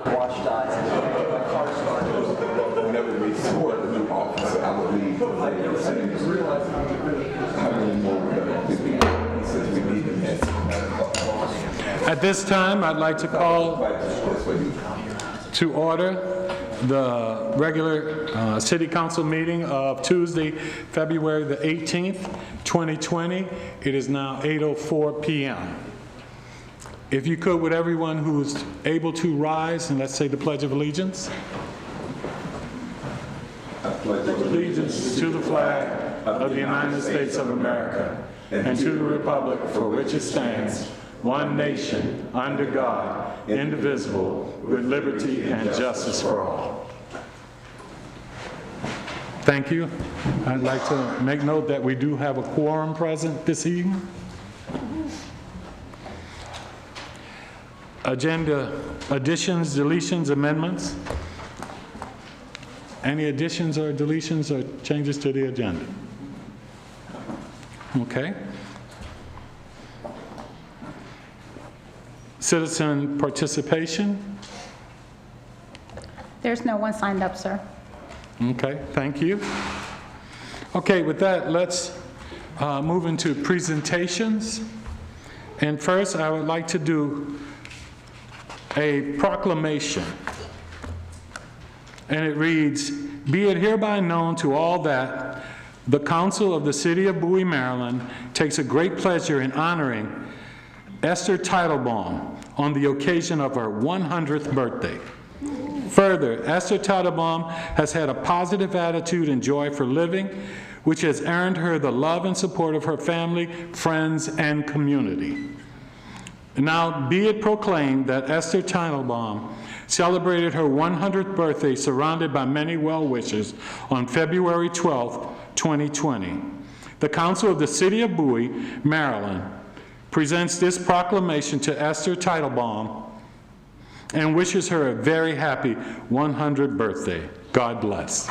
Washed eyes. My car started. Whenever we support the new officer, I would leave. I didn't realize how many more we're going to do since we need him. At this time, I'd like to call to order the regular City Council meeting of Tuesday, February the 18th, 2020. It is now 8:04 p.m. If you could, with everyone who's able to rise, and let's say the Pledge of Allegiance. Allegiance to the flag of the United States of America and to the republic for which it stands, one nation, under God, indivisible, with liberty and justice for all. Thank you. I'd like to make note that we do have a quorum present this evening. Agenda additions, deletions, amendments. Any additions or deletions or changes to the agenda? Okay. Citizen participation. There's no one signed up, sir. Okay, thank you. Okay, with that, let's move into presentations. And first, I would like to do a proclamation. And it reads, "Be it hereby known to all that the Council of the City of Bowie, Maryland takes a great pleasure in honoring Esther Teitelbaum on the occasion of her 100th birthday. Further, Esther Teitelbaum has had a positive attitude and joy for living, which has earned her the love and support of her family, friends, and community. Now be it proclaimed that Esther Teitelbaum celebrated her 100th birthday surrounded by many well-wishers on February 12th, 2020. The Council of the City of Bowie, Maryland, presents this proclamation to Esther Teitelbaum and wishes her a very happy 100th birthday. God bless."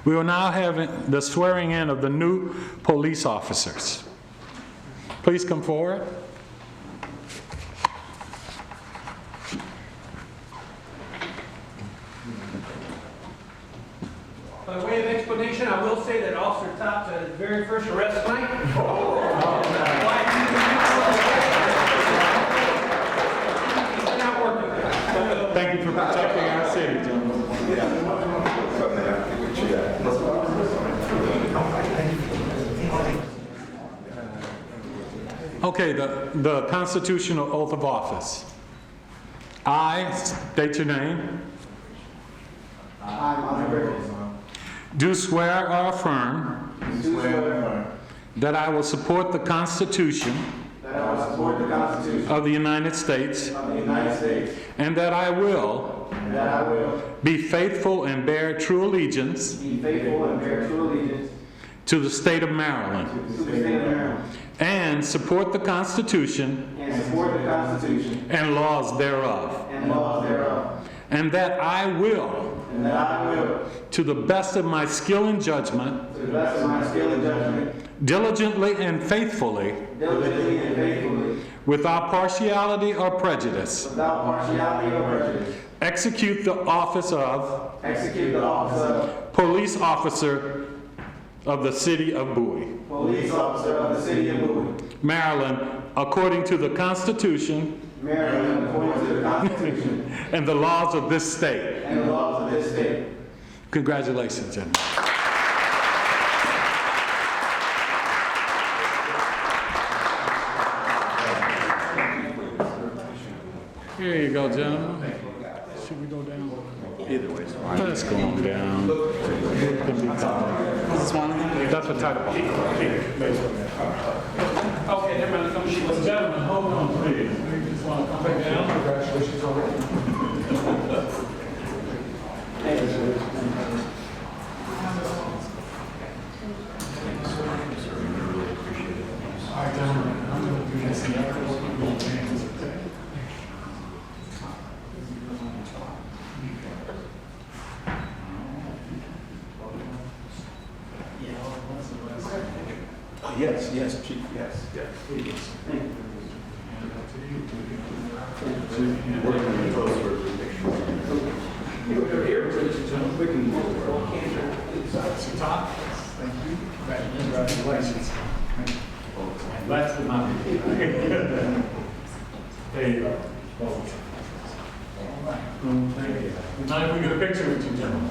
We will now have the swearing in of the new police officers. Please come forward. By way of explanation, I will say that Officer Tops had his very first arrest tonight. He's not working. Thank you for protecting our city, gentlemen. Okay, the constitutional oath of office. I state your name. Do swear or affirm that I will support the Constitution of the United States and that I will be faithful and bear true allegiance to the state of Maryland and support the Constitution and laws thereof, and that I will, to the best of my skill and judgment, diligently and faithfully, without partiality or prejudice, execute the office of police officer of the City of Bowie, Maryland, according to the Constitution and the laws of this state. Congratulations, gentlemen. Here you go, gentlemen. Should we go down? Either way, it's fine. Let's go on down. That's what title. Okay, never mind. Gentlemen, hold on, please. We just want to come back down. Congratulations already. All right, gentlemen, I'm going to do this in Yes, yes, Chief, yes. Congratulations. That's the money. There you go. Thank you. Now if we get a picture with you, gentlemen.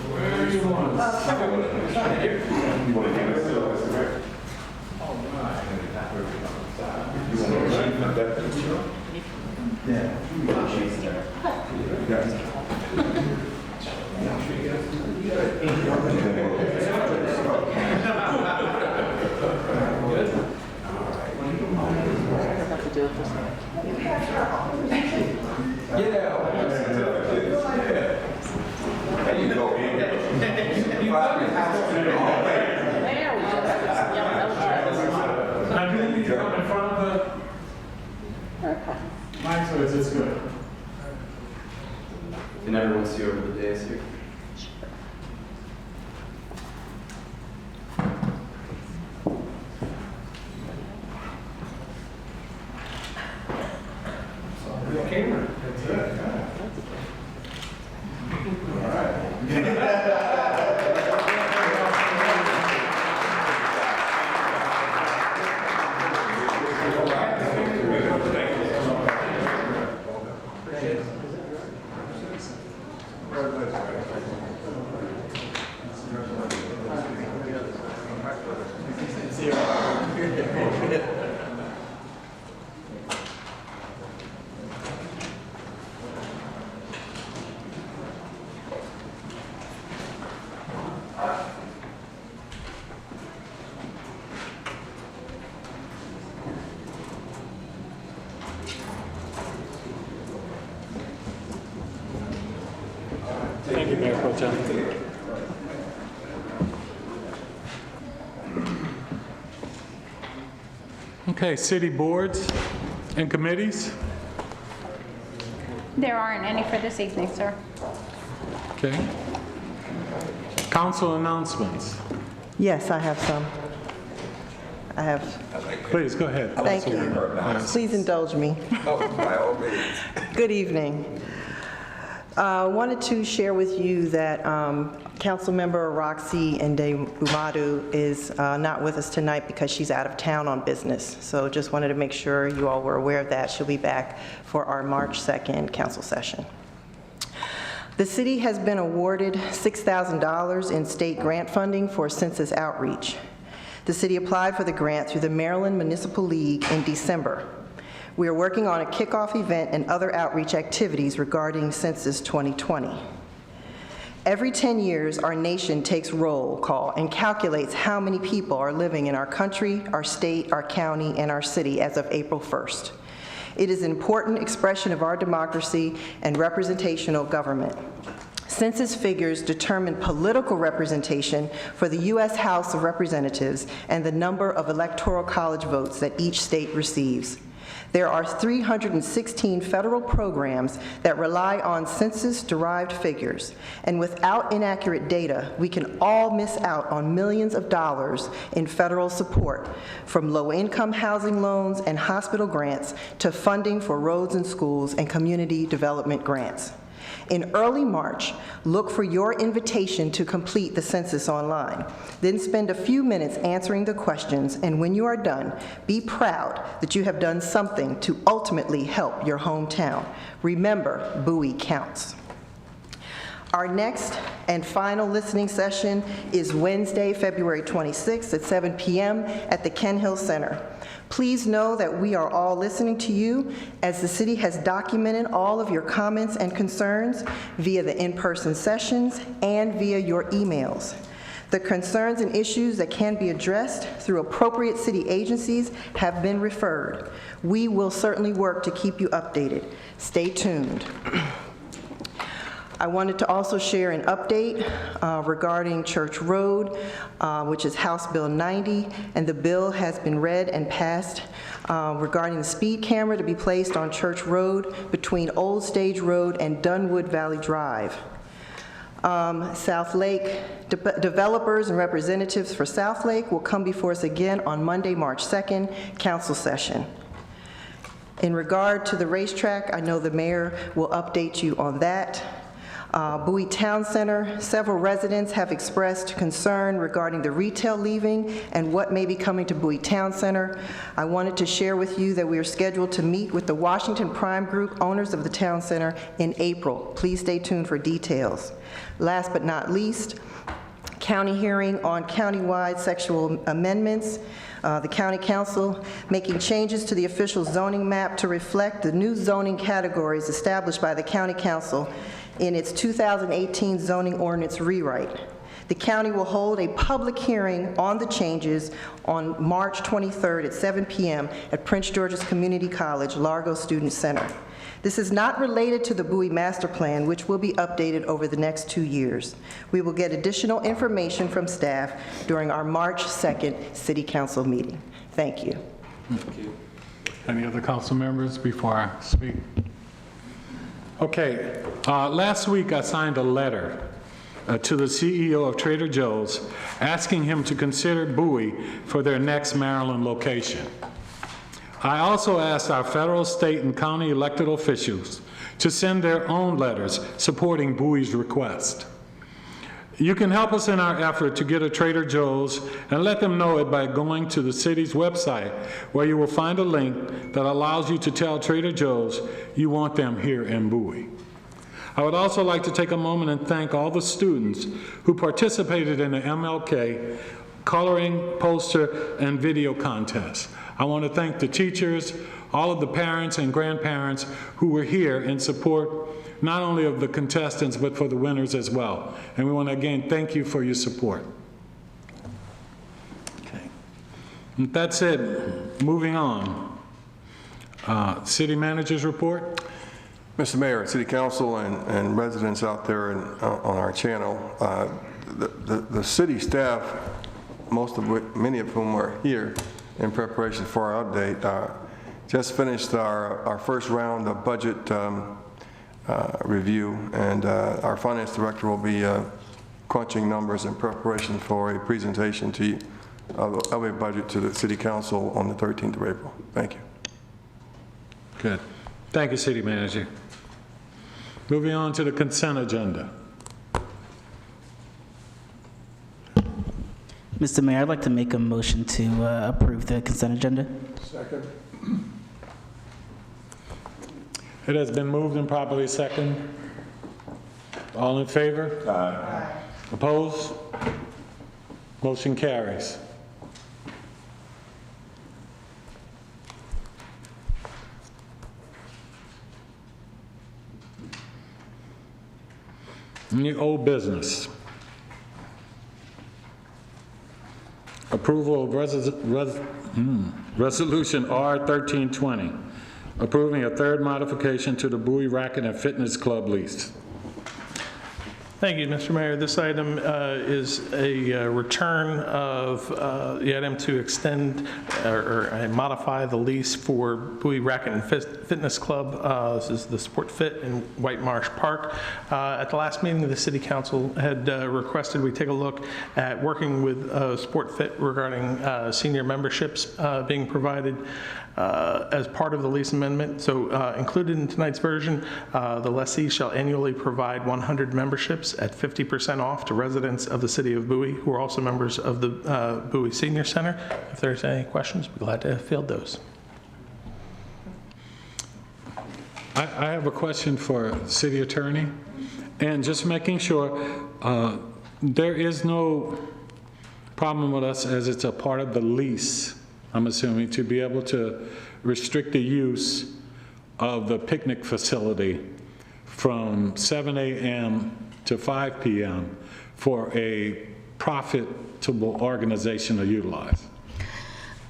Where do you want us? You want to hand us Mr. Mayor? You want to that picture? Yeah. There you go. Now, do you need to come in front of the mic so it's good? Can everyone see over the dais here? Thank you, Mayor Pro Tem. Okay, city boards and committees. There aren't any for this evening, sir. Okay. Council announcements. Yes, I have some. I have, Please, go ahead. thank you. Please indulge me. Oh, by all means. Good evening. Wanted to share with you that Councilmember Roxy Ndebumadu is not with us tonight because she's out of town on business. So just wanted to make sure you all were aware of that. She'll be back for our March 2nd council session. The city has been awarded $6,000 in state grant funding for census outreach. The city applied for the grant through the Maryland Municipal League in December. We are working on a kickoff event and other outreach activities regarding Census 2020. Every 10 years, our nation takes roll call and calculates how many people are living in our country, our state, our county, and our city as of April 1st. It is an important expression of our democracy and representational government. Census figures determine political representation for the U.S. House of Representatives and the number of electoral college votes that each state receives. There are 316 federal programs that rely on census-derived figures, and without inaccurate data, we can all miss out on millions of dollars in federal support, from low-income housing loans and hospital grants to funding for roads and schools and community development grants. In early March, look for your invitation to complete the census online. Then spend a few minutes answering the questions, and when you are done, be proud that you have done something to ultimately help your hometown. Remember, Bowie counts. Our next and final listening session is Wednesday, February 26th at 7 p.m. at the Ken Hill Center. Please know that we are all listening to you, as the city has documented all of your comments and concerns via the in-person sessions and via your emails. The concerns and issues that can be addressed through appropriate city agencies have been referred. We will certainly work to keep you updated. Stay tuned. I wanted to also share an update regarding Church Road, which is House Bill 90, and the bill has been read and passed regarding the speed camera to be placed on Church Road between Old Stage Road and Dunwood Valley Drive. South Lake, developers and representatives for South Lake will come before us again on Monday, March 2nd, council session. In regard to the racetrack, I know the mayor will update you on that. Bowie Town Center, several residents have expressed concern regarding the retail leaving and what may be coming to Bowie Town Center. I wanted to share with you that we are scheduled to meet with the Washington Prime Group owners of the Town Center in April. Please stay tuned for details. Last but not least, county hearing on countywide sexual amendments. The county council making changes to the official zoning map to reflect the new zoning categories established by the county council in its 2018 zoning ordinance rewrite. The county will hold a public hearing on the changes on March 23rd at 7 p.m. at Prince George's Community College, Largo Student Center. This is not related to the Bowie Master Plan, which will be updated over the next 2 years. We will get additional information from staff during our March 2nd City Council meeting. Thank you. Thank you. Any other council members before I speak? Okay, last week I signed a letter to the CEO of Trader Joe's asking him to consider Bowie for their next Maryland location. I also asked our federal, state, and county elected officials to send their own letters supporting Bowie's request. You can help us in our effort to get a Trader Joe's and let them know it by going to the city's website, where you will find a link that allows you to tell Trader Joe's you want them here in Bowie. I would also like to take a moment and thank all the students who participated in the MLK coloring, poster, and video contest. I want to thank the teachers, all of the parents and grandparents who were here in support not only of the contestants, but for the winners as well. And we want to again thank you for your support. Okay. That's it. Moving on. City Manager's report. Mr. Mayor, City Council, and residents out there on our channel, the city staff, many of whom are here in preparation for our update, just finished our first round of budget review, and our finance director will be crunching numbers in preparation for a presentation to you of a budget to the City Council on the 13th of April. Thank you. Good. Thank you, City Manager. Moving on to the consent agenda. Mr. Mayor, I'd like to make a motion to approve the consent agenda. Second. It has been moved and properly second. All in favor? Aye. Opposed? Motion carries. Any old business? Approval of Resolution R-1320, approving a third modification to the Bowie Racquet and Fitness Club lease. Thank you, Mr. Mayor. This item is a return of the item to extend or modify the lease for Bowie Racquet and Fitness Club. This is the Sport Fit in White Marsh Park. At the last meeting, the City Council had requested we take a look at working with Sport Fit regarding senior memberships being provided as part of the lease amendment. So included in tonight's version, the lessee shall annually provide 100 memberships at 50% off to residents of the city of Bowie who are also members of the Bowie Senior Center. If there's any questions, we'd be glad to field those. I have a question for City Attorney, and just making sure there is no problem with us as it's a part of the lease, I'm assuming, to be able to restrict the use of the picnic facility from 7 a.m. to 5 p.m. for a profitable organization to utilize.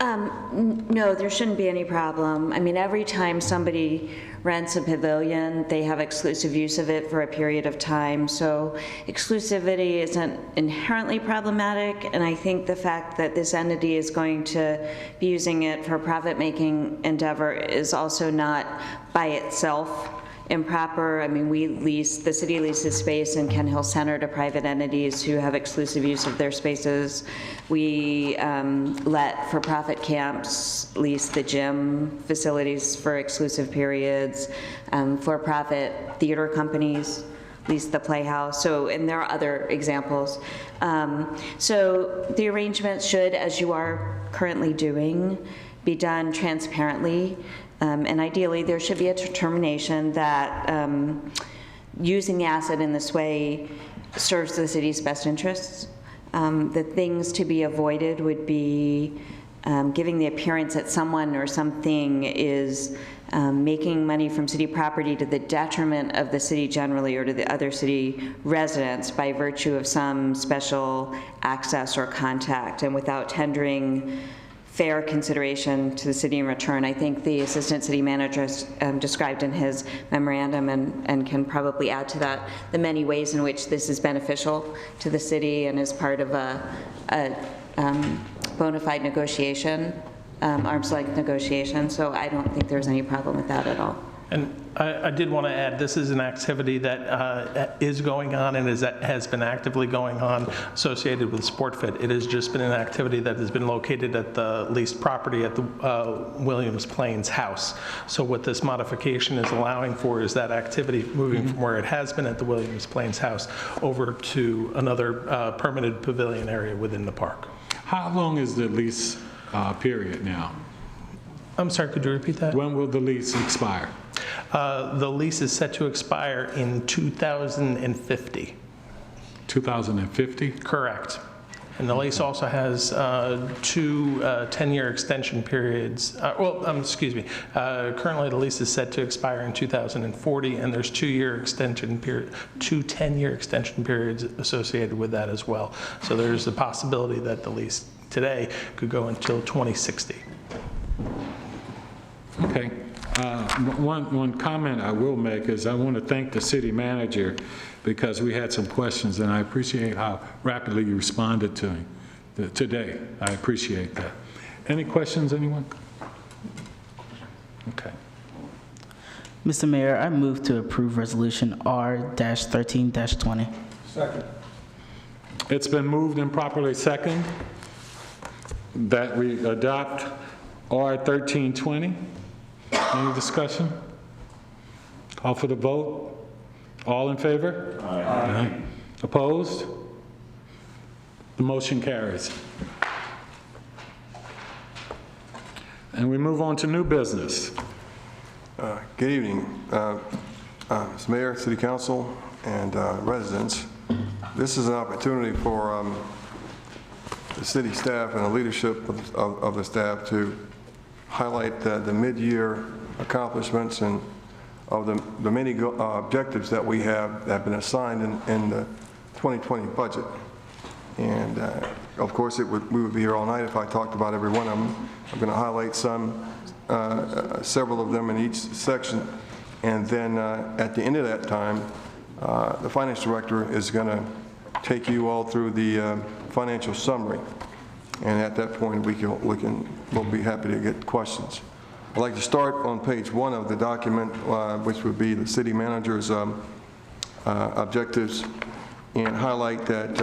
No, there shouldn't be any problem. I mean, every time somebody rents a pavilion, they have exclusive use of it for a period of time. So exclusivity isn't inherently problematic, and I think the fact that this entity is going to be using it for a profit-making endeavor is also not by itself improper. I mean, the city leases space in Kent Hill Center to private entities who have exclusive use of their spaces. We let for-profit camps lease the gym facilities for exclusive periods. For-profit theater companies lease the Playhouse. So, and there are other examples. So the arrangements should, as you are currently doing, be done transparently. And ideally, there should be a determination that using the asset in this way serves the city's best interests. The things to be avoided would be giving the appearance that someone or something is making money from city property to the detriment of the city generally or to the other city residents by virtue of some special access or contact and without tendering fair consideration to the city in return. I think the assistant city manager described in his memorandum and can probably add to that the many ways in which this is beneficial to the city and is part of a bona fide negotiation, arm's length negotiation. So I don't think there's any problem with that at all. And I did want to add, this is an activity that is going on and has been actively going on associated with SportFit. It has just been an activity that has been located at the leased property at the Williams Plains house. So what this modification is allowing for is that activity moving from where it has been at the Williams Plains house over to another permitted pavilion area within the park. How long is the lease period now? I'm sorry, could you repeat that? When will the lease expire? The lease is set to expire in 2050. 2050? Correct. And the lease also has two 10-year extension periods. Currently the lease is set to expire in 2040, and there's two 10-year extension periods associated with that as well. So there's a possibility that the lease today could go until 2060. Okay. One comment I will make is I want to thank the city manager because we had some questions and I appreciate how rapidly you responded to me today. I appreciate that. Any questions, anyone? Okay. Mr. Mayor, I move to approve Resolution R-13-20. Second. It's been moved and properly second that we adopt R-13-20. Any discussion? Call for the vote. All in favor? Aye. Opposed? The motion carries. And we move on to new business. Good evening, Mr. Mayor, City Council, and residents. This is an opportunity for the city staff and the leadership of the staff to highlight the mid-year accomplishments and of the many objectives that we have that have been assigned in the 2020 budget. And of course, we would be here all night if I talked about every one of them. I'm going to highlight several of them in each section. And then at the end of that time, the finance director is going to take you all through the financial summary. And at that point, we'll be happy to get questions. I'd like to start on page 1 of the document, which would be the city manager's objectives, and highlight that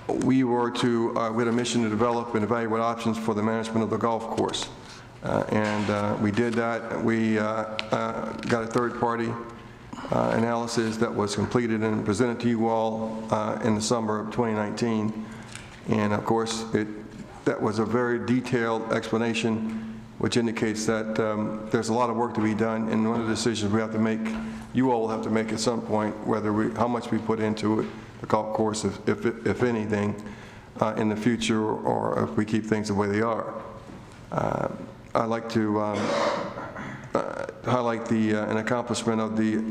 we had a mission to develop and evaluate options for the management of the golf course. And we did that. We got a third-party analysis that was completed and presented to you all in the summer of 2019. And of course, that was a very detailed explanation, which indicates that there's a lot of work to be done, and one of the decisions we have to make, you all will have to make at some point, how much we put into it, the golf course, if anything, in the future, or if we keep things the way they are. I'd like to highlight an accomplishment of the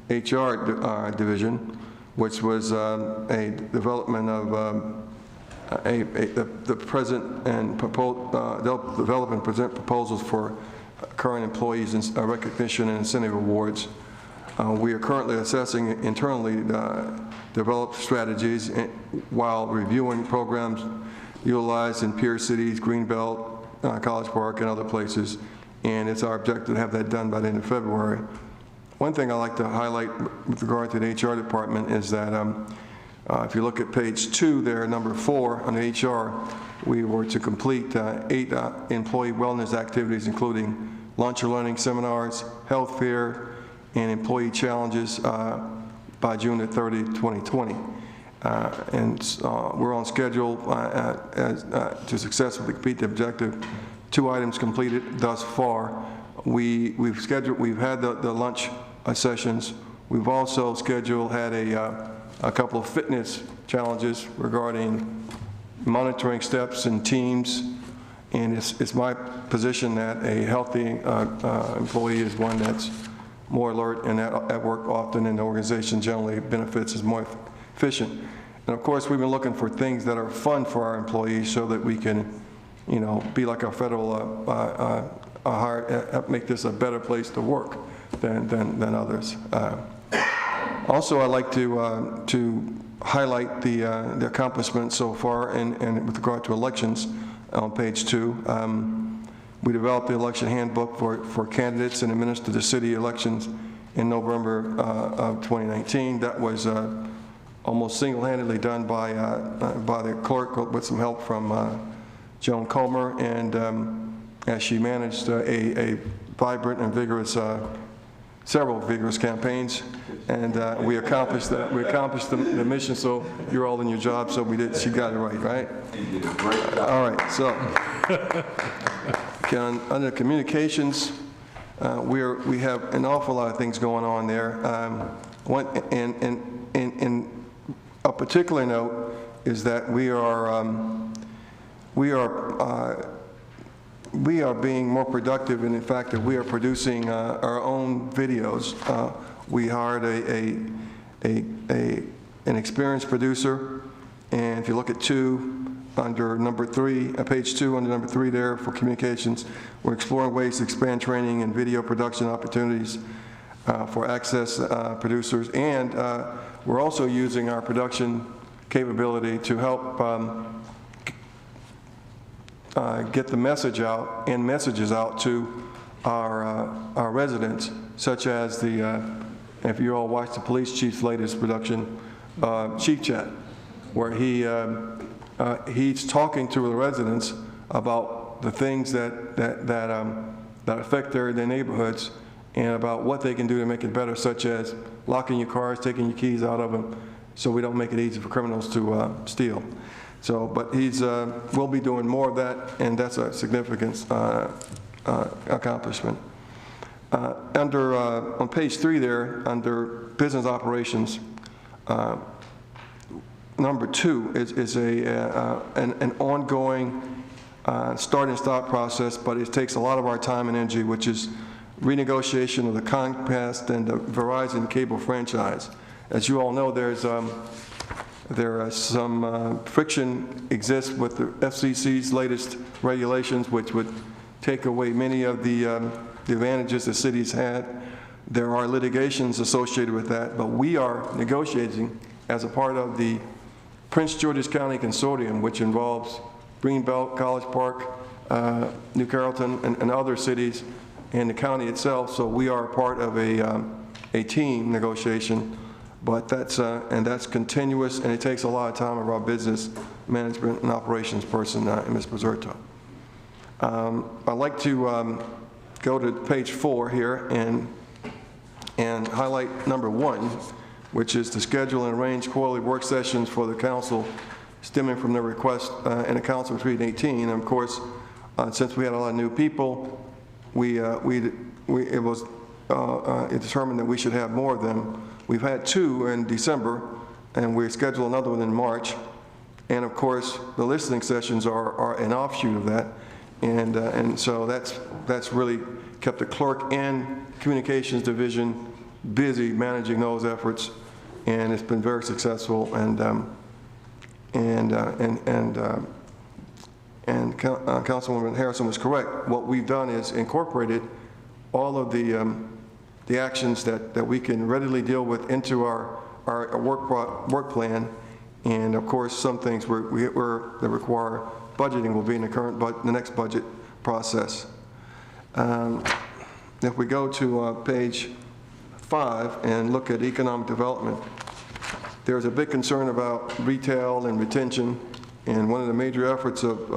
HR division, which was a development of the present and develop and present proposals for current employees and recognition and incentive awards. We are currently assessing internally developed strategies while reviewing programs utilized in peer cities, Greenbelt, College Park, and other places, and it's our objective to have that done by the end of February. One thing I'd like to highlight with regard to the HR department is that if you look at page 2 there, number 4 on the HR, we were to complete 8 employee wellness activities, including lunch or learning seminars, health fair, and employee challenges by June the 30th, 2020. We're on schedule to successfully complete the objective. 2 items completed thus far. We've had the lunch sessions. We've also had a couple of fitness challenges regarding monitoring steps and teams, and it's my position that a healthy employee is one that's more alert and at work often, and the organization generally benefits, is more efficient. And of course, we've been looking for things that are fun for our employees so that we can, be like our federal make this a better place to work than others. Also, I'd like to highlight the accomplishments so far, and with regard to elections on page 2. We developed the election handbook for candidates and administer the city elections in November of 2019. That was almost single-handedly done by the clerk with some help from Joan Comer, and as she managed a vibrant and vigorous, several vigorous campaigns, and we accomplished that. We accomplished the mission. So you're all in your job. So we did. She got it right? You did a great job. All right. So under communications, we have an awful lot of things going on there. And a particular note is that we are being more productive in the fact that we are producing our own videos. We hired an experienced producer, and if you look at under number 3, page 2 under number 3 there for communications, we're exploring ways to expand training and video production opportunities for access producers, and we're also using our production capability to help get the message out and messages out to our residents, such as if you all watched the police chief's latest production, Chief Chat, where he's talking to the residents about the things that affect their neighborhoods, and about what they can do to make it better, such as locking your cars, taking your keys out of them, so we don't make it easy for criminals to steal. So, but we'll be doing more of that, and that's a significant accomplishment. On page 3 there, under business operations, number 2 is an ongoing start and stop process, but it takes a lot of our time and energy, which is renegotiation of the Comcast and the Verizon cable franchise. As you all know, there is some friction exists with the FCC's latest regulations, which would take away many of the advantages the cities had. There are litigations associated with that, but we are negotiating as a part of the Prince George's County Consortium, which involves Greenbelt, College Park, New Carrollton, and other cities, and the county itself. So we are part of a team negotiation. But that's continuous, and it takes a lot of time of our business management and operations person, Ms. Pizzurto. I'd like to go to page 4 here and highlight number 1, which is to schedule and arrange quarterly work sessions for the council, stemming from the request in the council retreat 18. And of course, since we had a lot of new people, it was determined that we should have more of them. We've had 2 in December, and we scheduled another one in March. And of course, the listening sessions are an offshoot of that, and so that's really kept the clerk and communications division busy managing those efforts, and it's been very successful. And Councilwoman Harrison was correct. What we've done is incorporated all of the actions that we can readily deal with into our work plan, and of course some things that require budgeting will be in the next budget process. If we go to page 5 and look at economic development, there's a big concern about retail and retention, and one of the major efforts of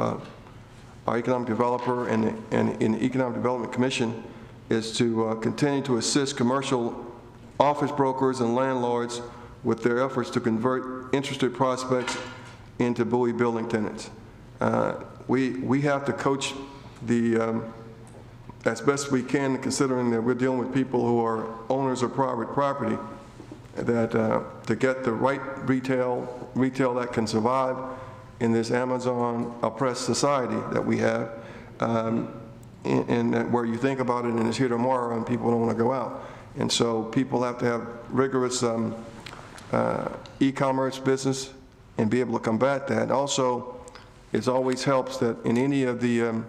our economic developer and the Economic Development Commission is to continue to assist commercial office brokers and landlords with their efforts to convert interested prospects into Bowie building tenants. We have to coach the as best we can, considering that we're dealing with people who are owners of private property, that to get the right retail that can survive in this Amazon oppressed society that we have, and where you think about it and it's here tomorrow and people don't want to go out. And so people have to have rigorous e-commerce business and be able to combat that. Also, it always helps that in any of the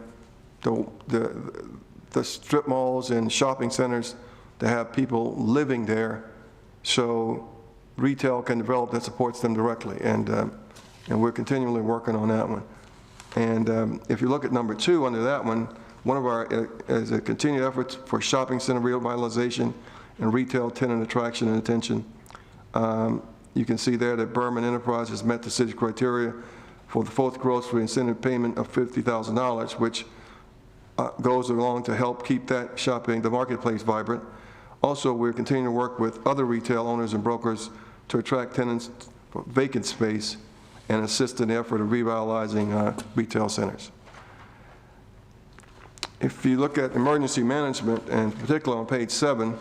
strip malls and shopping centers to have people living there, so retail can develop that supports them directly. And we're continually working on that one. And if you look at number 2 under that one of our is a continued efforts for shopping center revitalization and retail tenant attraction and attention. You can see there that Berman Enterprise has met the city's criteria for the fourth grocery incentive payment of $50,000, which goes along to help keep that the marketplace vibrant. Also, we're continuing to work with other retail owners and brokers to attract tenants for vacant space and assist in the effort of revitalizing retail centers. If you look at emergency management, and particularly on page 7,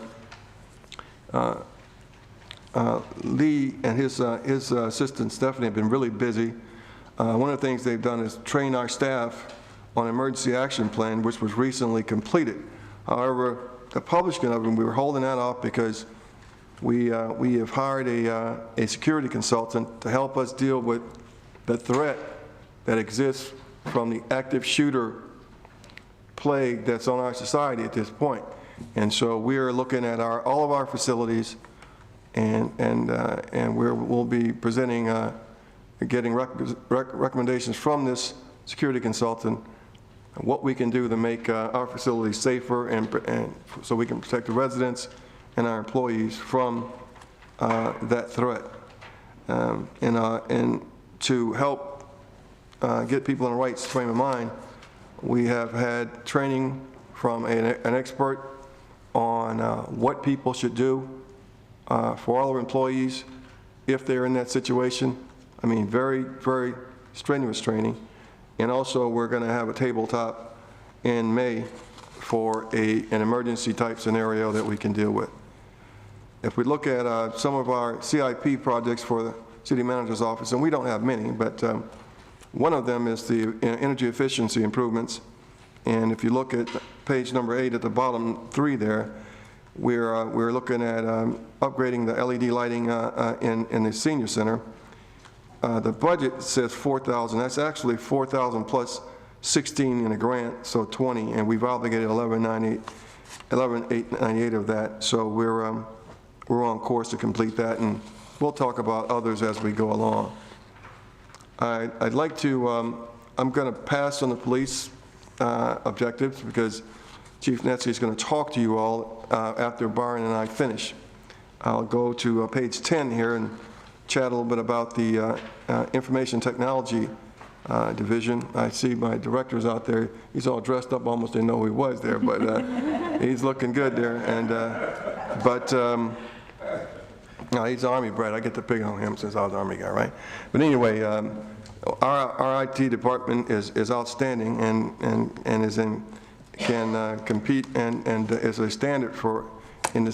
Lee and his assistant Stephanie have been really busy. One of the things they've done is train our staff on emergency action plan, which was recently completed. However, the publishing of them, we were holding that off because we have hired a security consultant to help us deal with the threat that exists from the active shooter plague that's on our society at this point. And so we are looking at all of our facilities, and we'll be presenting, getting recommendations from this security consultant, what we can do to make our facilities safer and so we can protect the residents and our employees from that threat. And to help get people in the right frame of mind, we have had training from an expert on what people should do for all our employees if they're in that situation. I mean, very, very strenuous training. And also, we're going to have a tabletop in May for an emergency type scenario that we can deal with. If we look at some of our CIP projects for the city manager's office, and we don't have many, but one of them is the energy efficiency improvements. And if you look at page number 8 at the bottom 3 there, we're looking at upgrading the LED lighting in the senior center. The budget says $4,000. That's actually $4,000 plus 16 in a grant, so 20, and we've obligated $11,898 of that. So we're on course to complete that, and we'll talk about others as we go along. I'd like to, I'm going to pass on the police objectives because Chief Netze is going to talk to you all after Byron and I finish. I'll go to page 10 here and chat a little bit about the information technology division. I see my director's out there. He's all dressed up, almost didn't know he was there, but he's looking good there. And no, he's Army bred. I get to pick on him since I was Army guy, right? But anyway, our IT department is outstanding and is can compete and is a standard for in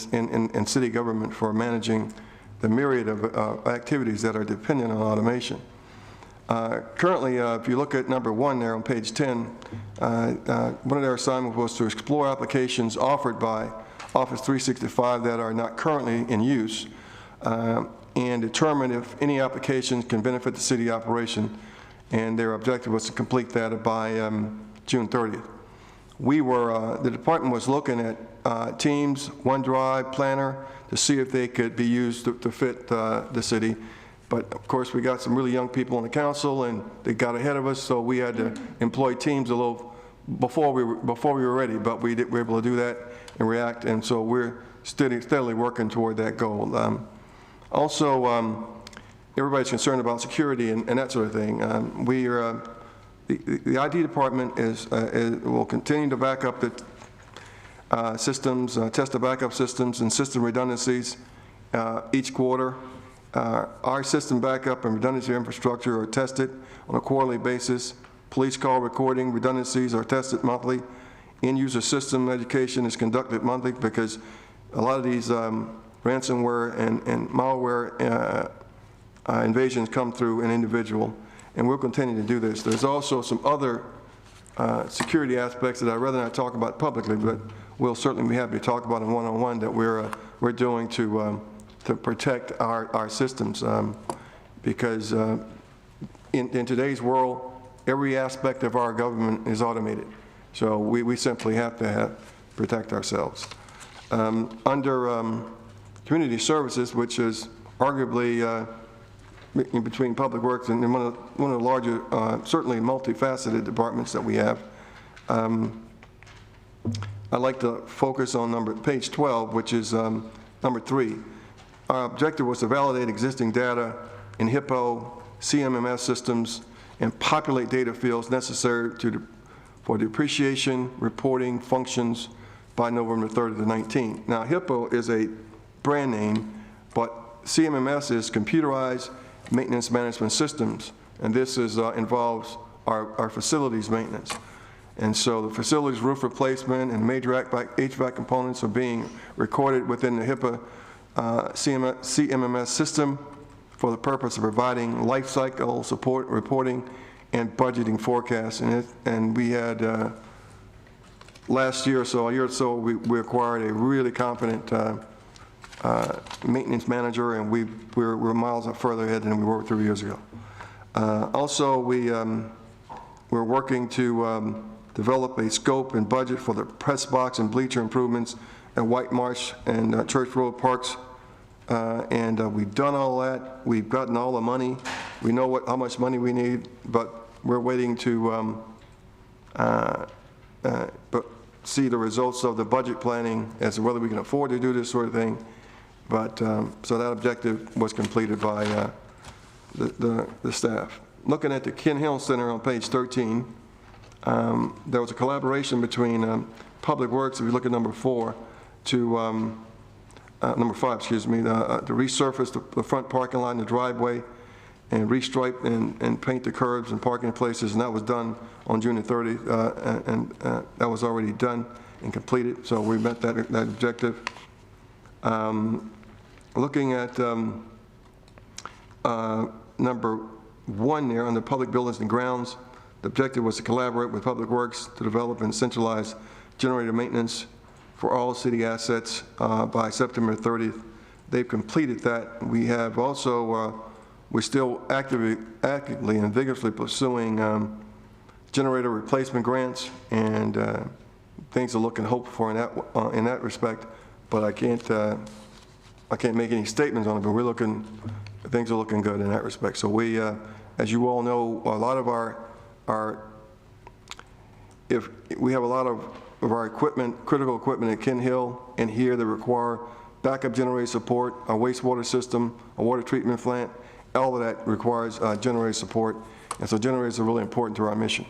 city government for managing the myriad of activities that are dependent on automation. Currently, if you look at number 1 there on page 10, one of their assignments was to explore applications offered by Office 365 that are not currently in use and determine if any applications can benefit the city operation, and their objective was to complete that by June 30th. The department was looking at Teams, OneDrive, Planner, to see if they could be used to fit the city. But of course, we got some really young people on the council and they got ahead of us, so we had to employ Teams a little before we were ready, but we were able to do that and react, and so we're steadily working toward that goal. Also, everybody's concerned about security and that sort of thing. The IT department will continue to back up the systems, test the backup systems and system redundancies each quarter. Our system backup and redundancy infrastructure are tested on a quarterly basis. Police call recording redundancies are tested monthly. End-user system education is conducted monthly because a lot of these ransomware and malware invasions come through an individual, and we'll continue to do this. There's also some other security aspects that I'd rather not talk about publicly, but we'll certainly be happy to talk about in one-on-one that we're doing to protect our systems, because in today's world, every aspect of our government is automated. So we simply have to protect ourselves. Under community services, which is arguably in between Public Works and one of the larger, certainly multifaceted departments that we have, I'd like to focus on page 12, which is number 3. Our objective was to validate existing data in HIPPO, CMMS systems, and populate data fields necessary for depreciation reporting functions by November 3rd to 19th. Now, HIPPO is a brand name, but CMMS is computerized maintenance management systems, and this involves our facilities maintenance. And so the facilities roof replacement and major HVAC components are being recorded within the HIPAA CMMS system for the purpose of providing life cycle support, reporting, and budgeting forecasts. And we had last year or a year or so, we acquired a really competent maintenance manager, and we're miles further ahead than we were 3 years ago. Also, we're working to develop a scope and budget for the press box and bleacher improvements at White Marsh and Church Road Parks. We've done all that. We've gotten all the money. We know how much money we need, but we're waiting to see the results of the budget planning as to whether we can afford to do this sort of thing. But so that objective was completed by the staff. Looking at the Ken Hill Center on page 13, there was a collaboration between Public Works, if you look at number 4, to number 5, excuse me, to resurface the front parking lot and the driveway and restripe and paint the curbs and parking places, and that was done on June the 30th, and that was already done and completed, so we met that objective. Looking at number 1 there, under public buildings and grounds, the objective was to collaborate with Public Works to develop and centralize generator maintenance for all city assets by September 30th. They've completed that. We have also, we're still actively and vigorously pursuing generator replacement grants, and things are looking hopeful in that respect, but I can't make any statements on it, but things are looking good in that respect. So we, as you all know, a lot of we have a lot of our equipment, critical equipment at Ken Hill and here that require backup generator support, a wastewater system, a water treatment plant, all of that requires generator support, and so generators are really important to our mission.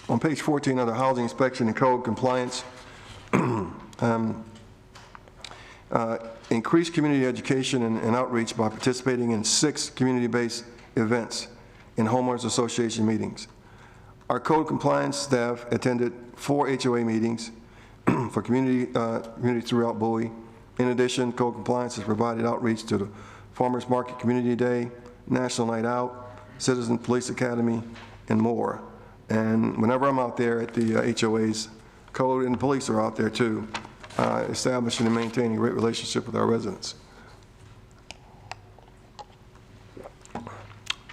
On page 14, under housing inspection and code compliance, increase community education and outreach by participating in 6 community-based events in homeowners association meetings. Our code compliance staff attended 4 HOA meetings for communities throughout Bowie. In addition, code compliance has provided outreach to the Farmers Market Community Day, National Night Out, Citizen Police Academy, and more. And whenever I'm out there at the HOAs, code and police are out there too, establishing and maintaining a great relationship with our residents.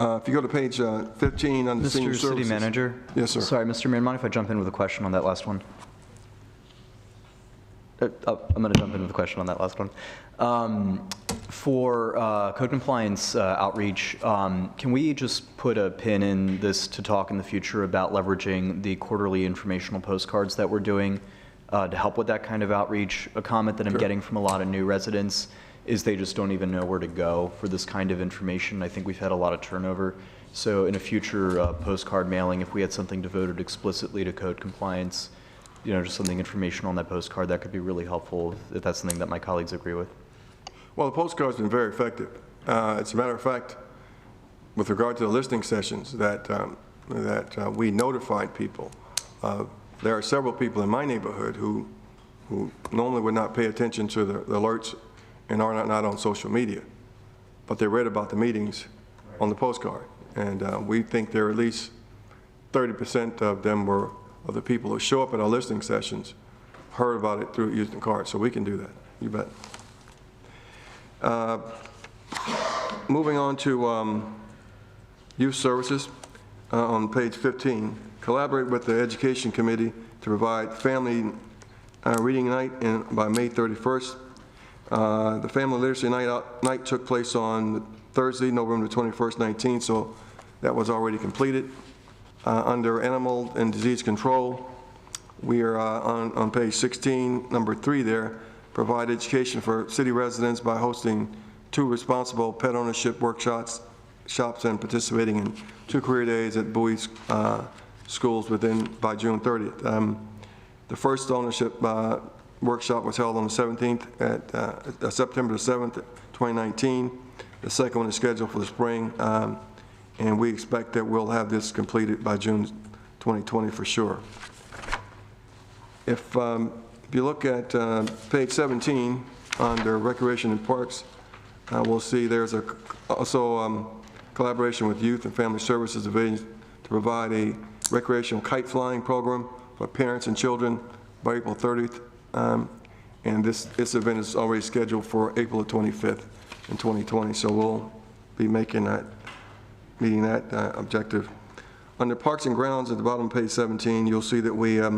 If you go to page 15 on the senior services. Mr. City Manager? Yes, sir. Sorry, Mr. Mayor, mind if I jump in with a question on that last one? I'm going to jump in with a question on that last one. For code compliance outreach, can we just put a pin in this to talk in the future about leveraging the quarterly informational postcards that we're doing to help with that kind of outreach? A comment that I'm getting from a lot of new residents is they just don't even know where to go for this kind of information. I think we've had a lot of turnover. So in a future postcard mailing, if we had something devoted explicitly to code compliance, you know, just something informational on that postcard, that could be really helpful if that's something that my colleagues agree with. Well, the postcard's been very effective. As a matter of fact, with regard to the listening sessions that we notified people, there are several people in my neighborhood who normally would not pay attention to the alerts and are not on social media, but they read about the meetings on the postcard. And we think there are at least 30% of them of the people who show up at our listening sessions heard about it through using the card. So we can do that, you bet. Moving on to youth services, on page 15, collaborate with the Education Committee to provide family reading night by May 31st. The Family Literacy Night took place on Thursday, November 21st, 19, so that was already completed. Under Animal and Disease Control, we are on page 16, number 3 there, provide education for city residents by hosting 2 responsible pet ownership workshops and participating in 2 career days at Bowie schools by June 30th. The first ownership workshop was held on the 17th at September the 7th, 2019. The second one is scheduled for the spring, and we expect that we'll have this completed by June 2020 for sure. If you look at page 17 under Recreation and Parks, we'll see there's also collaboration with Youth and Family Services Division to provide a recreational kite flying program for parents and children by April 30th. And this event is already scheduled for April 25th in 2020, so we'll be meeting that objective. Under Parks and Grounds, at the bottom of page 17, you'll see that we had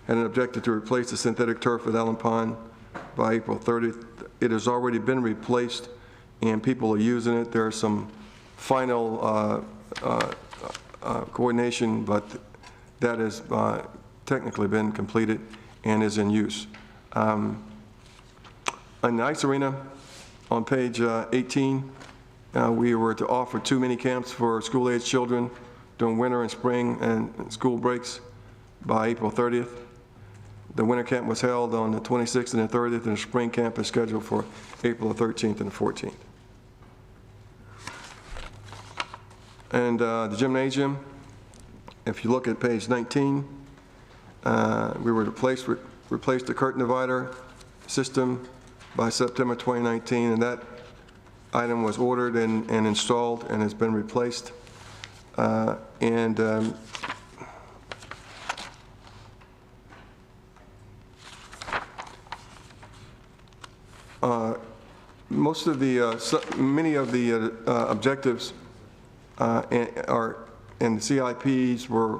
an objective to replace the synthetic turf at Allen Pond by April 30th. It has already been replaced, and people are using it. There's some final coordination, but that has technically been completed and is in use. On the ice arena, on page 18, we were to offer 2 mini camps for school-age children during winter and spring and school breaks by April 30th. The winter camp was held on the 26th and the 30th, and the spring camp is scheduled for April the 13th and the 14th. And the gymnasium, if you look at page 19, we were to replace the curtain divider system by September 2019, and that item was ordered and installed and has been replaced. Most of many of the objectives and the CIPs were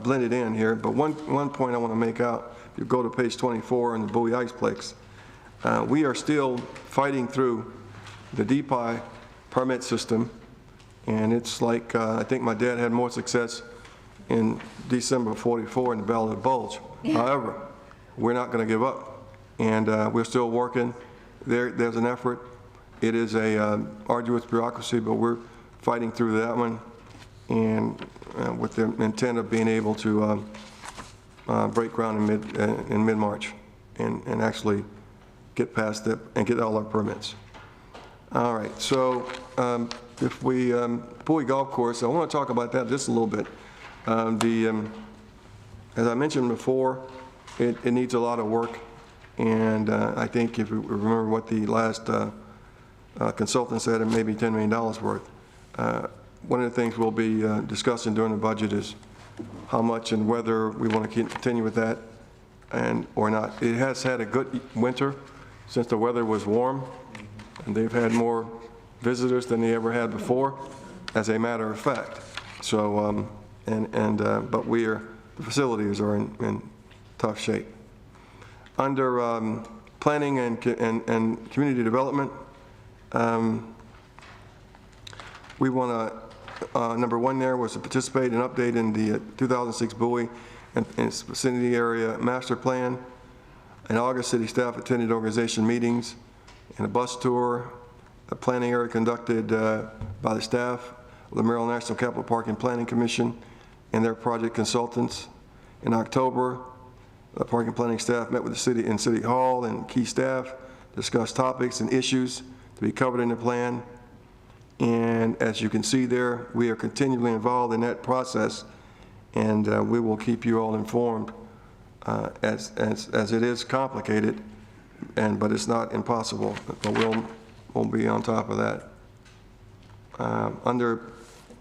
blended in here, but one point I want to make out, if you go to page 24 in the Bowie Iceplex, we are still fighting through the DPI permit system, and it's like, I think my dad had more success in December of '44 in the Battle of the Bulge. However, we're not going to give up, and we're still working. There's an effort. It is a arduous bureaucracy, but we're fighting through that one, and with the intent of being able to break ground in mid-March and actually get past it and get all our permits. All right, so if we, Bowie Golf Course, I want to talk about that just a little bit. As I mentioned before, it needs a lot of work, and I think if we remember what the last consultant said, it may be $10 million worth. One of the things we'll be discussing during the budget is how much and whether we want to continue with that or not. It has had a good winter since the weather was warm, and they've had more visitors than they ever had before, as a matter of fact. So, but the facilities are in tough shape. Under Planning and community development. We want to, number one there was to participate and update in the 2006 Bowie and its vicinity area master plan. In August, city staff attended organization meetings and a bus tour, a planning area conducted by the staff of the Maryland National Capital Park and Planning Commission and their project consultants. In October, the park and planning staff met with the city in City Hall and key staff, discussed topics and issues to be covered in the plan. And as you can see there, we are continually involved in that process, and we will keep you all informed as it is complicated, but it's not impossible, but we'll be on top of that. Under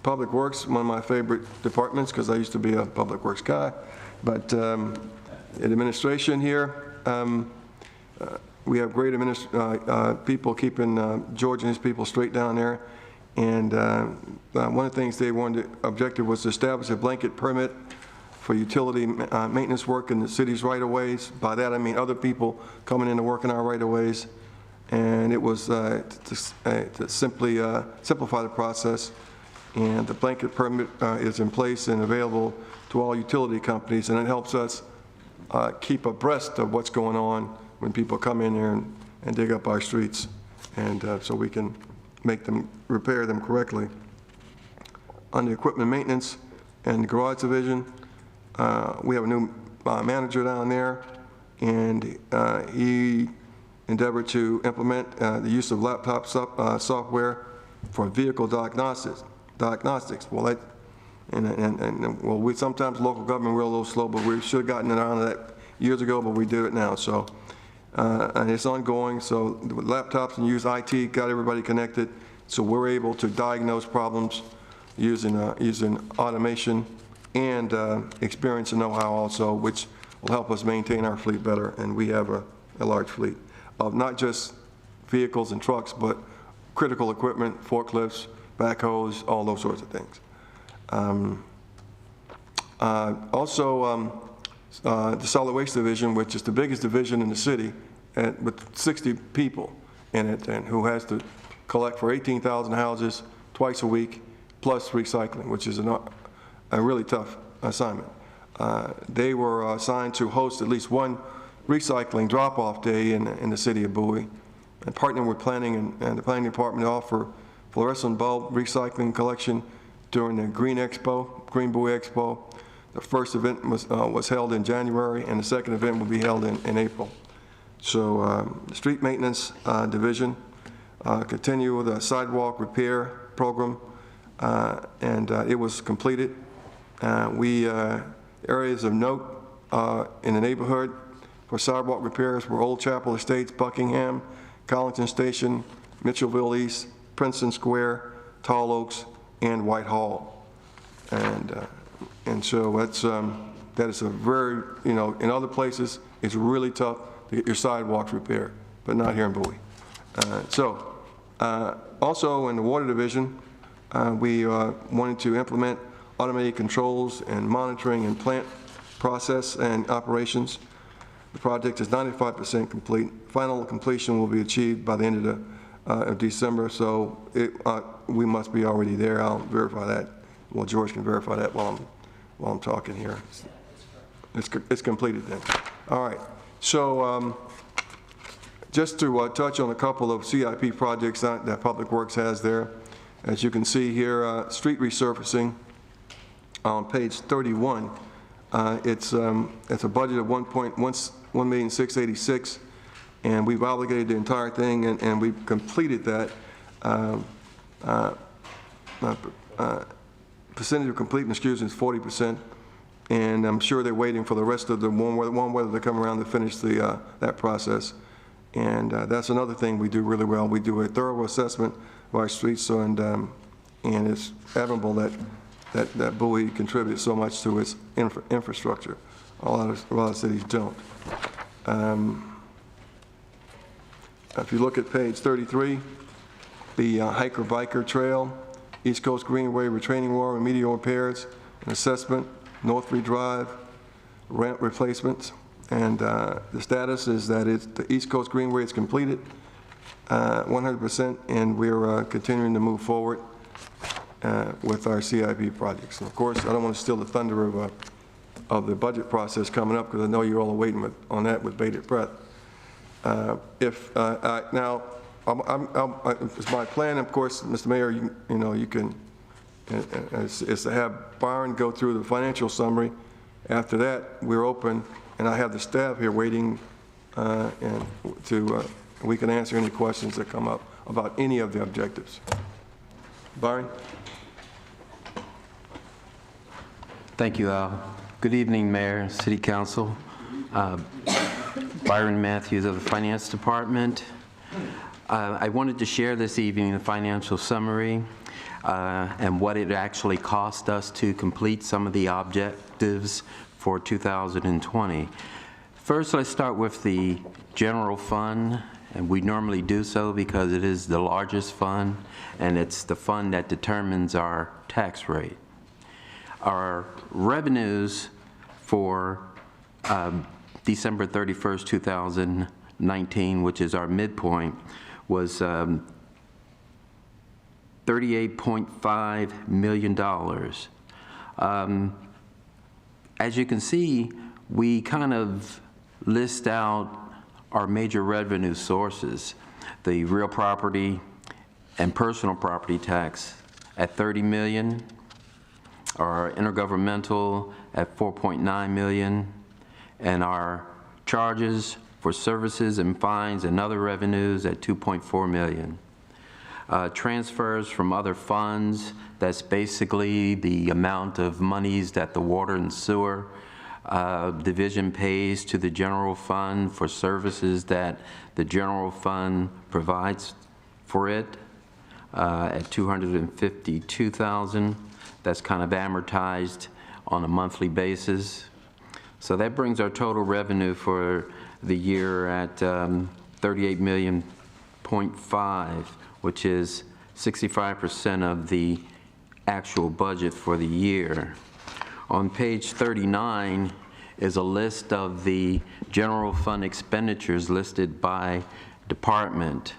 Public Works, one of my favorite departments, because I used to be a Public Works guy, but administration here, we have great people keeping George and his people straight down there. And one of the things they wanted, objective was to establish a blanket permit for utility maintenance work in the city's right-of-ways. By that I mean other people coming in to work in our right-of-ways. And it was to simply simplify the process. And the blanket permit is in place and available to all utility companies, and it helps us keep abreast of what's going on when people come in here and dig up our streets, and so we can repair them correctly. Under equipment maintenance and garage division, we have a new manager down there, and he endeavored to implement the use of laptop software for vehicle diagnostics. Well, we sometimes local government we're a little slow, but we should have gotten it on that years ago, but we do it now. So, and it's ongoing. So with laptops and use IT, got everybody connected. So we're able to diagnose problems using automation and experience and know-how also, which will help us maintain our fleet better. And we have a large fleet of not just vehicles and trucks, but critical equipment, forklifts, backhoes, all those sorts of things. The solid waste division, which is the biggest division in the city, with 60 people in it, and who has to collect for 18,000 houses twice a week, plus recycling, which is a really tough assignment. They were assigned to host at least one recycling drop-off day in the city of Bowie, and partnering with planning and the planning department to offer fluorescent bulb recycling collection during the Green Bowie Expo. The first event was held in January, and the second event will be held in April. So the street maintenance division continue with a sidewalk repair program, and it was completed. Areas of note in the neighborhood for sidewalk repairs were Old Chapel Estates, Buckingham, Collington Station, Mitchellville East, Princeton Square, Tall Oaks, and Whitehall. And so that is a very, in other places, it's really tough to get your sidewalks repaired, but not here in Bowie. Also in the water division, we wanted to implement automated controls and monitoring and plant process and operations. The project is 95% complete. Final completion will be achieved by the end of December, so we must be already there. I'll verify that. Well, George can verify that while I'm talking here. It's completed then. All right. So just to touch on a couple of CIP projects that Public Works has there. As you can see here, street resurfacing on page 31. It's a budget of $1,686,000, and we've obligated the entire thing, and we've completed that. Percentage of completion, is 40%, and I'm sure they're waiting for the rest of the warm weather to come around to finish that process. And that's another thing we do really well. We do a thorough assessment of our streets, and it's admirable that Bowie contributes so much to its infrastructure. A lot of cities don't. If you look at page 33, the hiker-biker trail, East Coast Greenway retraining wall, remedial repairs and assessment, Northbury Drive, ramp replacements, And the status is that the East Coast Greenway is completed 100%, and we're continuing to move forward with our CIP projects. And of course, I don't want to steal the thunder of the budget process coming up, because I know you're all waiting on that with bated breath. Now, it's my plan, of course, Mr. Mayor, you can, is to have Byron go through the financial summary. After that, we're open, and I have the staff here waiting, and we can answer any questions that come up about any of the objectives. Byron? Thank you, Al. Good evening, Mayor, City Council. Byron Matthews of the Finance Department. I wanted to share this evening the financial summary and what it actually cost us to complete some of the objectives for 2020. First, let's start with the general fund, and we normally do so because it is the largest fund, and it's the fund that determines our tax rate. Our revenues for December 31st, 2019, which is our midpoint, was $38.5 million. As you can see, we kind of list out our major revenue sources. The real property and personal property tax at $30 million, our intergovernmental at $4.9 million, and our charges for services and fines and other revenues at $2.4 million. Transfers from other funds, that's basically the amount of monies that the water and sewer division pays to the general fund for services that the general fund provides for it at $252,000. That's kind of amortized on a monthly basis. So that brings our total revenue for the year at $38.5 million, which is 65% of the actual budget for the year. On page 39 is a list of the general fund expenditures listed by department.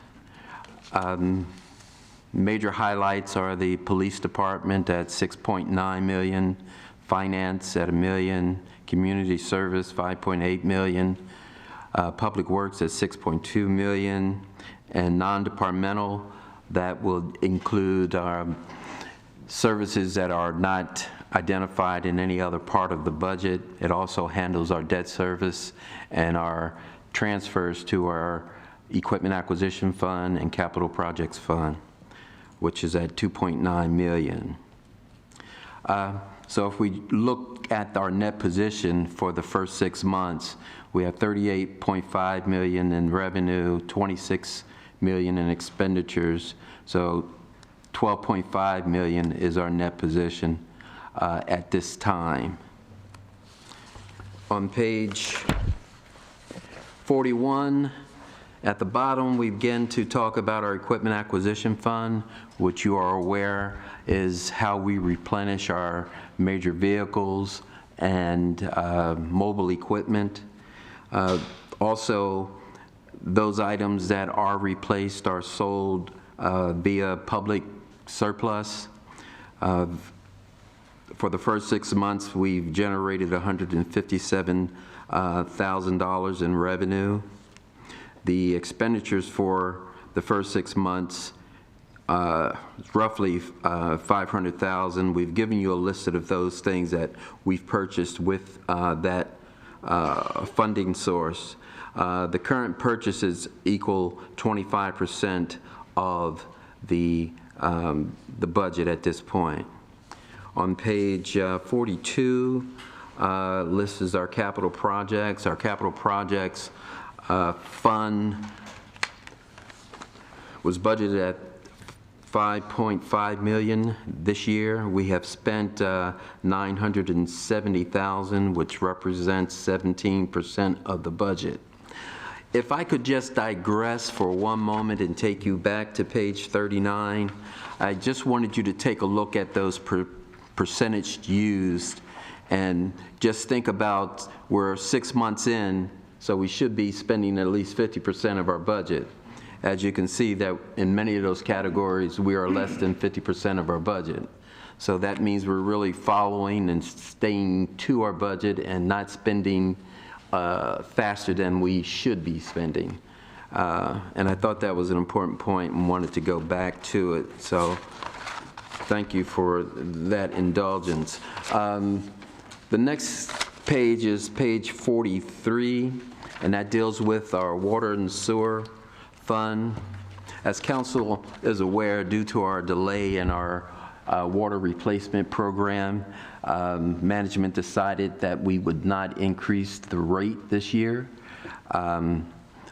Major highlights are the police department at $6.9 million, finance at $1 million, community service $5.8 million, public works at $6.2 million, and non-departmental, that will include services that are not identified in any other part of the budget. It also handles our debt service and our transfers to our equipment acquisition fund and capital projects fund, which is at $2.9 million. So if we look at our net position for the first 6 months, we have $38.5 million in revenue, $26 million in expenditures, so $12.5 million is our net position at this time. On page 41, at the bottom, we begin to talk about our equipment acquisition fund, which you are aware is how we replenish our major vehicles and mobile equipment. Also, those items that are replaced are sold via public surplus. For the first 6 months, we've generated $157,000 in revenue. The expenditures for the first 6 months, roughly $500,000. We've given you a list of those things that we've purchased with that funding source. The current purchases equal 25% of the budget at this point. On page 42, lists our capital projects. Our capital projects fund was budgeted at $5.5 million this year. We have spent $970,000, which represents 17% of the budget. If I could just digress for one moment and take you back to page 39, I just wanted you to take a look at those percentage used And just think about, we're 6 months in, so we should be spending at least 50% of our budget. As you can see that in many of those categories, we are less than 50% of our budget. So that means we're really following and staying to our budget and not spending faster than we should be spending. And I thought that was an important point and wanted to go back to it. So thank you for that indulgence. The next page is page 43, and that deals with our water and sewer fund. As council is aware, due to our delay in our water replacement program, management decided that we would not increase the rate this year.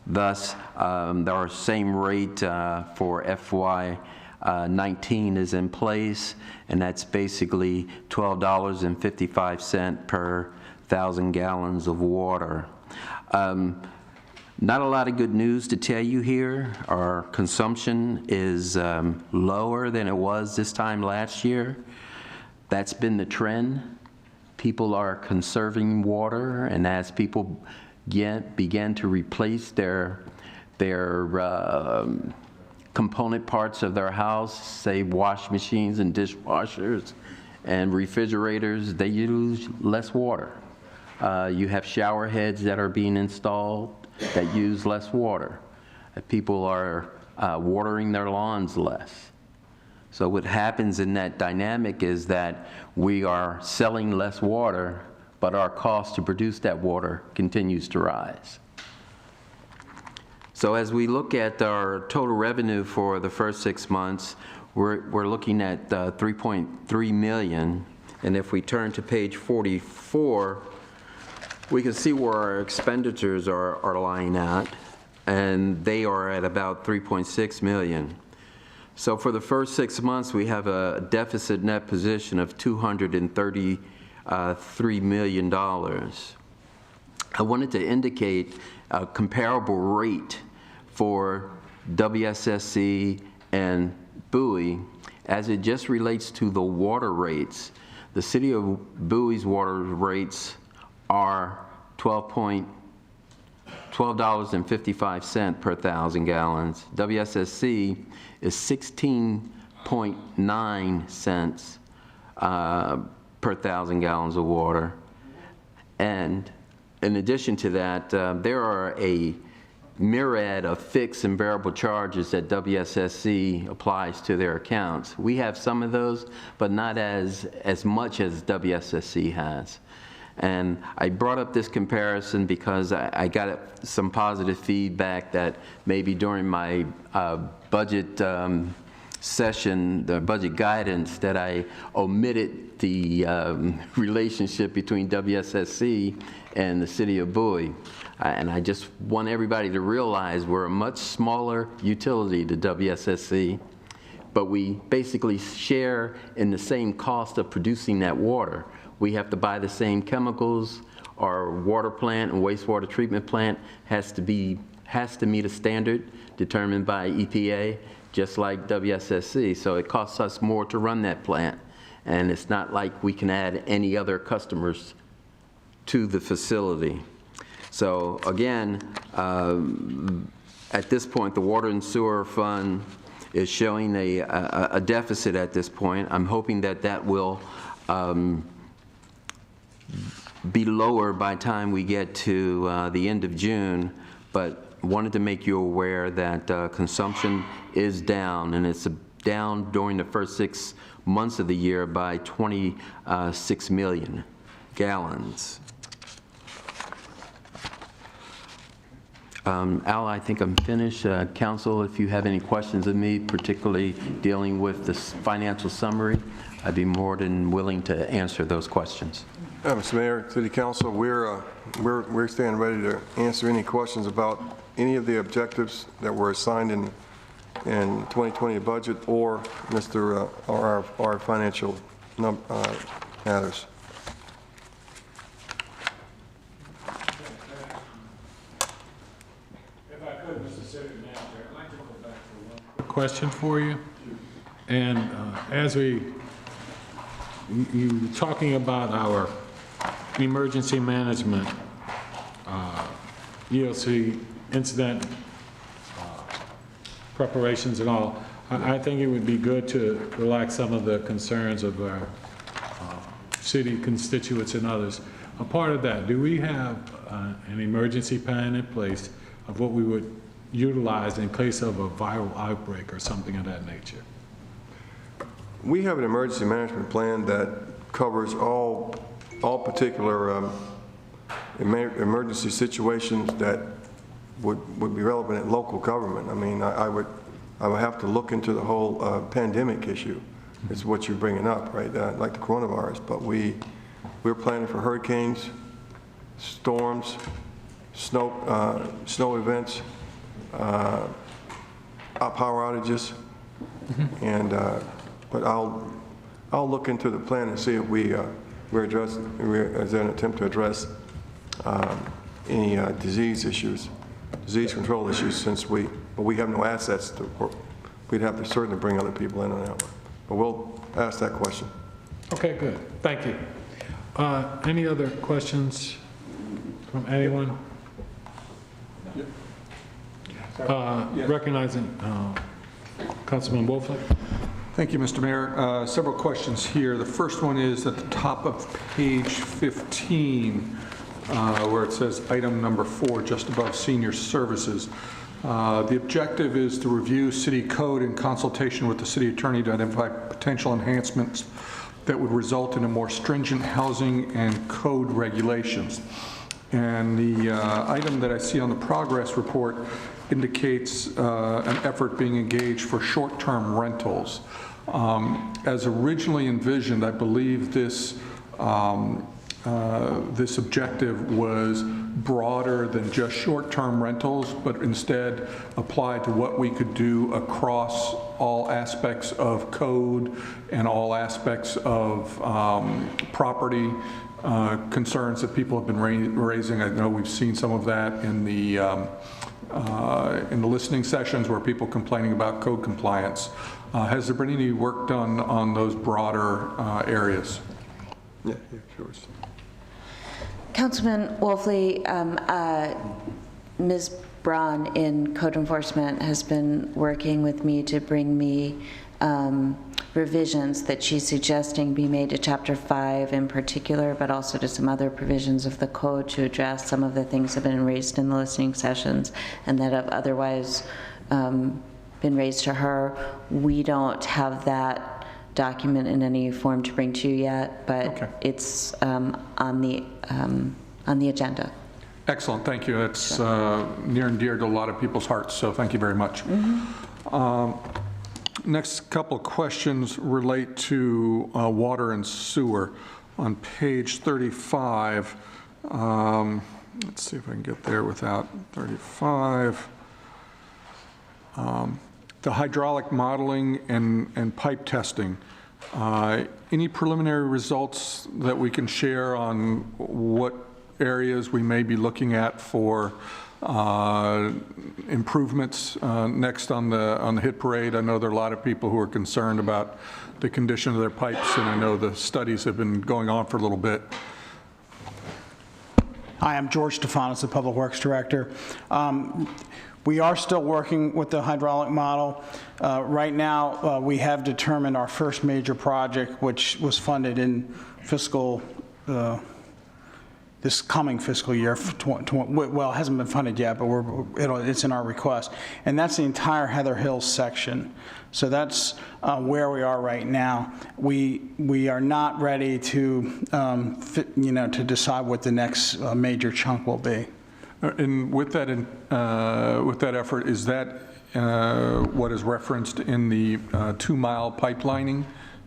Thus, our same rate for FY19 is in place, and that's basically $12.55 per 1,000 gallons of water. Not a lot of good news to tell you here. Our consumption is lower than it was this time last year. That's been the trend. People are conserving water, and as people began to replace their component parts of their house, say wash machines and dishwashers and refrigerators, they use less water. You have shower heads that are being installed that use less water. People are watering their lawns less. So what happens in that dynamic is that we are selling less water, but our cost to produce that water continues to rise. So as we look at our total revenue for the first 6 months, we're looking at 3.3 million. And if we turn to page 44, we can see where our expenditures are lying at, and they are at about 3.6 million. So for the first 6 months, we have a deficit net position of $233 million. I wanted to indicate a comparable rate for WSSC and Bowie as it just relates to the water rates. The city of Bowie's water rates are $12.55 per 1,000 gallons. WSSC is 16.9 cents per 1,000 gallons of water. And in addition to that, there are a myriad of fixed and variable charges that WSSC applies to their accounts. We have some of those, but not as much as WSSC has. And I brought up this comparison because I got some positive feedback that maybe during my budget session, the budget guidance, that I omitted the relationship between WSSC and the city of Bowie. And I just want everybody to realize we're a much smaller utility to WSSC, but we basically share in the same cost of producing that water. We have to buy the same chemicals. Our water plant and wastewater treatment plant has to meet a standard determined by EPA, just like WSSC. So it costs us more to run that plant. And it's not like we can add any other customers to the facility. So again, at this point, the water and sewer fund is showing a deficit at this point. I'm hoping that that will be lower by the time we get to the end of June, but wanted to make you aware that consumption is down, and it's down during the first 6 months of the year by 26 million gallons. Al, I think I'm finished. Council, if you have any questions of me, particularly dealing with this financial summary, I'd be more than willing to answer those questions. Mr. Mayor, City Council, we're standing ready to answer any questions about any of the objectives that were assigned in 2020 budget or our financial matters. If I could, Mr. City Manager, I'd like to go back to one quick question for you. And as you talking about our emergency management, EOC incident preparations and all, I think it would be good to relax some of the concerns of our city constituents and others. A part of that, do we have an emergency plan in place of what we would utilize in case of a viral outbreak or something of that nature? We have an emergency management plan that covers all particular emergency situations that would be relevant in local government. I mean, I would have to look into the whole pandemic issue. It's what you're bringing up, right? Like the coronavirus. But we're planning for hurricanes, storms, snow events, power outages, and but I'll look into the plan and see if there's an attempt to address any disease control issues, since we have no assets to work. We'd have to certainly bring other people in on that one. But we'll ask that question. Okay, good. Thank you. Any other questions from anyone? Recognizing Councilman Wolfley. Thank you, Mr. Mayor. Several questions here. The first one is at the top of page 15, where it says item number 4, just above senior services. The objective is to review city code in consultation with the city attorney to identify potential enhancements that would result in a more stringent housing and code regulations. And the item that I see on the progress report indicates an effort being engaged for short-term rentals. As originally envisioned, I believe this this objective was broader than just short-term rentals, but instead applied to what we could do across all aspects of code and all aspects of property concerns that people have been raising. I know we've seen some of that in the listening sessions where people complaining about code compliance. Has there been any work done on those broader areas? Yeah, sure. Councilman Wolfley, Ms. Braun in Code Enforcement has been working with me to bring me revisions that she's suggesting be made to Chapter 5 in particular, but also to some other provisions of the code to address some of the things that have been raised in the listening sessions and that have otherwise been raised to her. We don't have that document in any form to bring to you yet, but okay. It's on the agenda. Excellent, thank you. It's near and dear to a lot of people's hearts, so thank you very much. Mm-hmm. Next couple of questions relate to water and sewer. On page 35, let's see if I can get there without 35. The hydraulic modeling and pipe testing. Any preliminary results that we can share on what areas we may be looking at for improvements next on the hit parade? I know there are a lot of people who are concerned about the condition of their pipes, and I know the studies have been going on for a little bit. Hi, I'm George Stefanos, the Public Works Director. We are still working with the hydraulic model. Right now, we have determined our first major project, which was funded in this coming fiscal year. Well, it hasn't been funded yet, but it's in our request. And that's the entire Heather Hills section. So that's where we are right now. We are not ready to, to decide what the next major chunk will be. And with that effort, is that what is referenced in the 2-mile pipelining?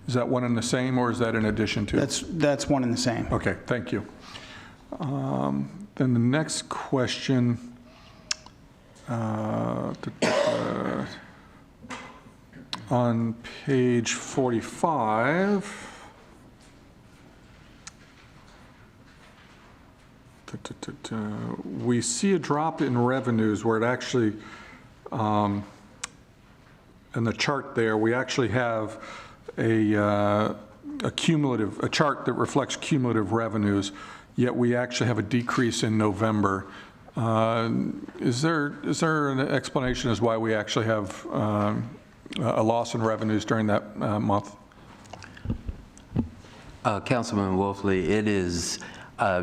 Is that one and the same, or is that in addition to? That's one and the same. Okay, thank you. Then the next question. On page 45. We see a drop in revenues where it actually, in the chart there, we actually have a chart that reflects cumulative revenues. yet we actually have a decrease in November. Is there an explanation as why we actually have a loss in revenues during that month? Councilman Wolfley, it is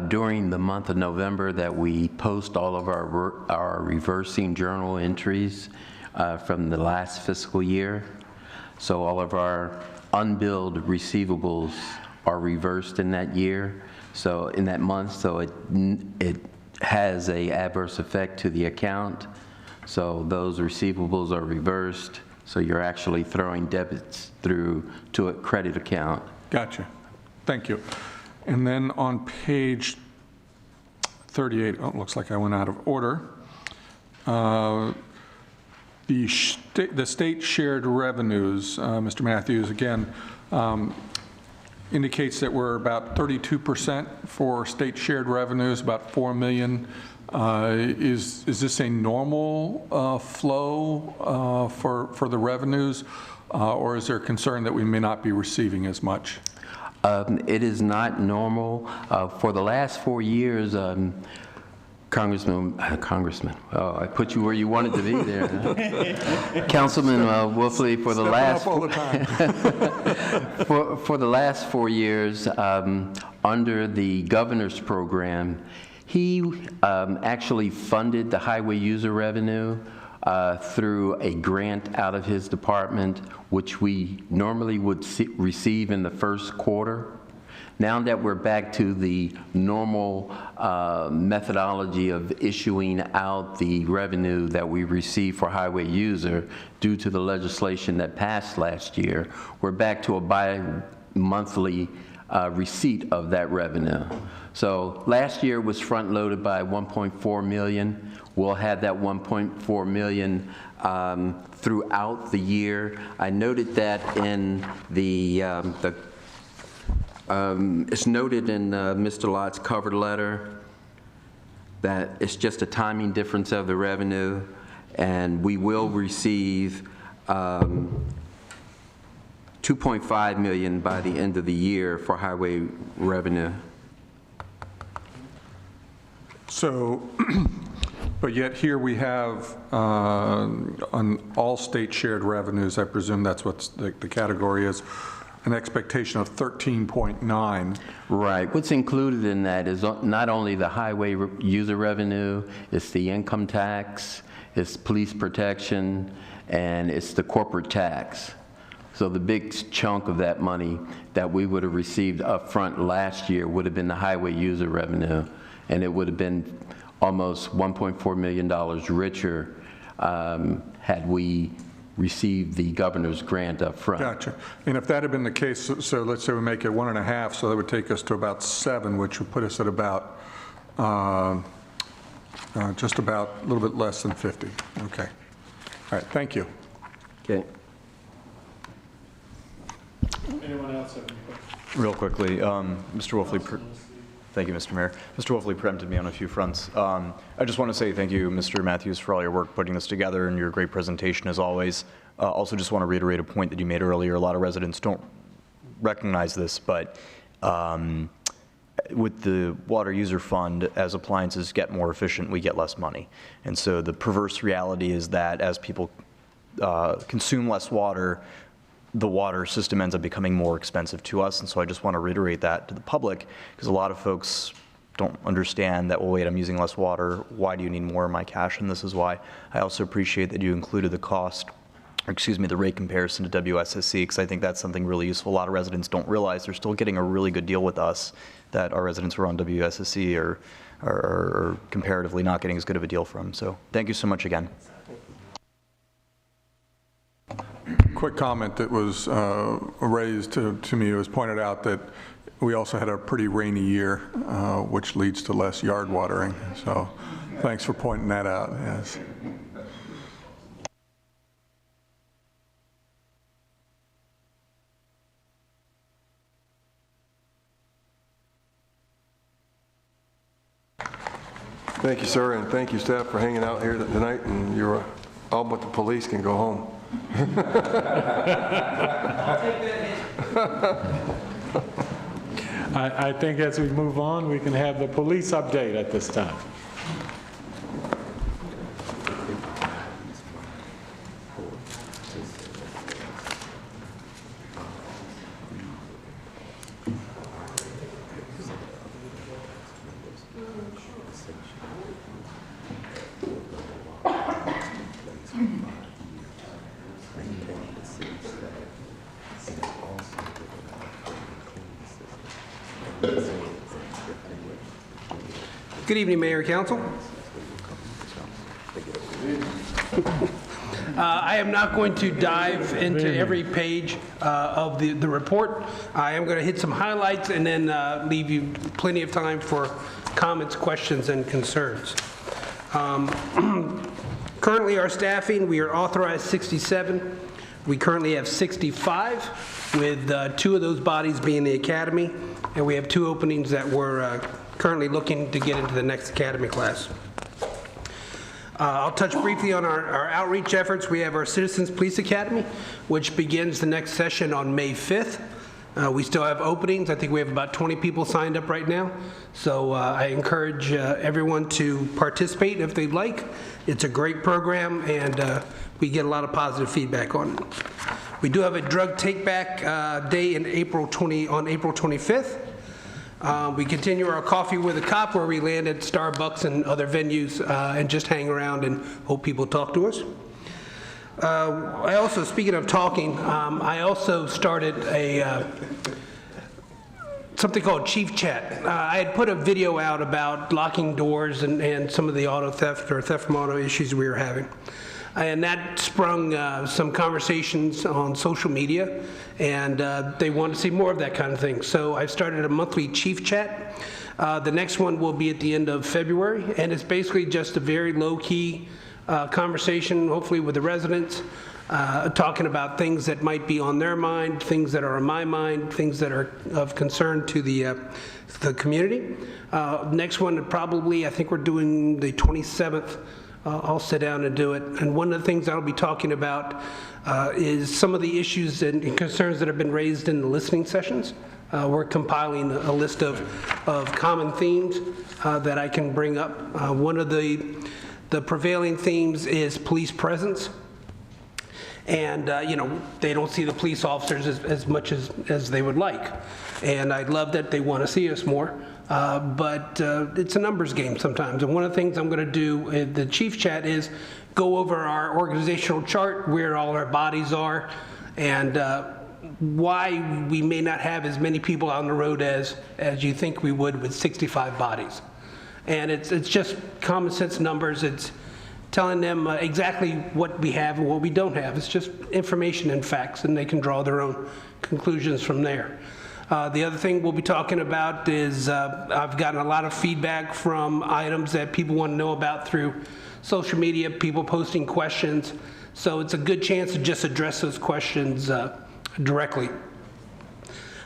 during the month of November that we post all of our reversing journal entries from the last fiscal year. So all of our unbilled receivables are reversed in that year, so in that month, so it has a adverse effect to the account. So those receivables are reversed, so you're actually throwing debits through to a credit account. Gotcha. Thank you. And then on page 38, oh, it looks like I went out of order. The state shared revenues, Mr. Matthews, again, indicates that we're about 32% for state shared revenues, about $4 million. Is this a normal flow for the revenues, or is there concern that we may not be receiving as much? It is not normal. For the last 4 years, Congressman, oh, I put you where you wanted to be there. Huh? Councilman Wolfley, for the last for the last 4 years, under the governor's program, he actually funded the highway user revenue through a grant out of his department, which we normally would receive in the first quarter. Now that we're back to the normal methodology of issuing out the revenue that we receive for highway user due to the legislation that passed last year, we're back to a bi-monthly receipt of that revenue. So last year was front-loaded by 1.4 million. We'll have that 1.4 million throughout the year. I noted that in it's noted in Mr. Lott's cover letter that it's just a timing difference of the revenue, and we will receive 2.5 million by the end of the year for highway revenue. So, but yet here we have on all state shared revenues, I presume that's what the category is, an expectation of 13.9. Right. What's included in that is not only the highway user revenue, it's the income tax, it's police protection, and it's the corporate tax. So the big chunk of that money that we would have received up front last year would have been the highway user revenue, and it would have been almost $1.4 million richer had we received the governor's grant up front. Gotcha. And if that had been the case, so let's say we make it 1.5, so that would take us to about 7, which would put us at about, just about a little bit less than 50. Okay. All right, thank you. Okay. Anyone else have any questions? Real quickly, Mr. Wolfley, thank you, Mr. Mayor. Mr. Wolfley preempted me on a few fronts. I just want to say thank you, Mr. Matthews, for all your work putting this together and your great presentation as always. Also just want to reiterate a point that you made earlier. A lot of residents don't recognize this, but with the water user fund, as appliances get more efficient, we get less money. And so the perverse reality is that as people consume less water, the water system ends up becoming more expensive to us. And so I just want to reiterate that to the public, because a lot of folks don't understand that, well, wait, I'm using less water. Why do you need more of my cash? And this is why. I also appreciate that you included the cost, or excuse me, the rate comparison to WSSC, because I think that's something really useful. A lot of residents don't realize they're still getting a really good deal with us, that our residents who are on WSSC are comparatively not getting as good of a deal from. So thank you so much again. Quick comment that was raised to me. It was pointed out that we also had a pretty rainy year, which leads to less yard watering. So thanks for pointing that out. Yes. Thank you, sir, and thank you, staff, for hanging out here tonight, and you're all but the police can go home. I'll take that hit. I think as we move on, we can have the police update at this time. Good evening, Mayor and Council. I am not going to dive into every page of the report. I am going to hit some highlights and then leave you plenty of time for comments, questions, and concerns. Currently, our staffing, we are authorized 67. We currently have 65, with 2 of those bodies being the academy, and we have 2 openings that we're currently looking to get into the next academy class. I'll touch briefly on our outreach efforts. We have our Citizens Police Academy, which begins the next session on May 5th. We still have openings. I think we have about 20 people signed up right now. So I encourage everyone to participate if they'd like. It's a great program, and we get a lot of positive feedback on it. We do have a drug take-back day in on April 25th. We continue our Coffee with a Cop, where we land at Starbucks and other venues and just hang around and hope people talk to us. I also, speaking of talking, I also started something called Chief Chat. I had put a video out about locking doors and some of the auto theft or theft from auto issues we were having. And that sprung some conversations on social media, and they wanted to see more of that kind of thing. So I started a monthly Chief Chat. The next one will be at the end of February, and it's basically just a very low-key conversation, hopefully with the residents, talking about things that might be on their mind, things that are on my mind, things that are of concern to the community. Next one, probably, I think we're doing the 27th. I'll sit down and do it. And one of the things I'll be talking about is some of the issues and concerns that have been raised in the listening sessions. We're compiling a list of common themes that I can bring up. One of the prevailing themes is police presence. And, they don't see the police officers as much as they would like. And I love that they want to see us more. But it's a numbers game sometimes. And one of the things I'm going to do in the Chief Chat is go over our organizational chart, where all our bodies are, and why we may not have as many people on the road as you think we would with 65 bodies. And it's just common sense numbers. It's telling them exactly what we have and what we don't have. It's just information and facts, and they can draw their own conclusions from there. The other thing we'll be talking about is I've gotten a lot of feedback from items that people want to know about through social media, people posting questions. So it's a good chance to just address those questions directly.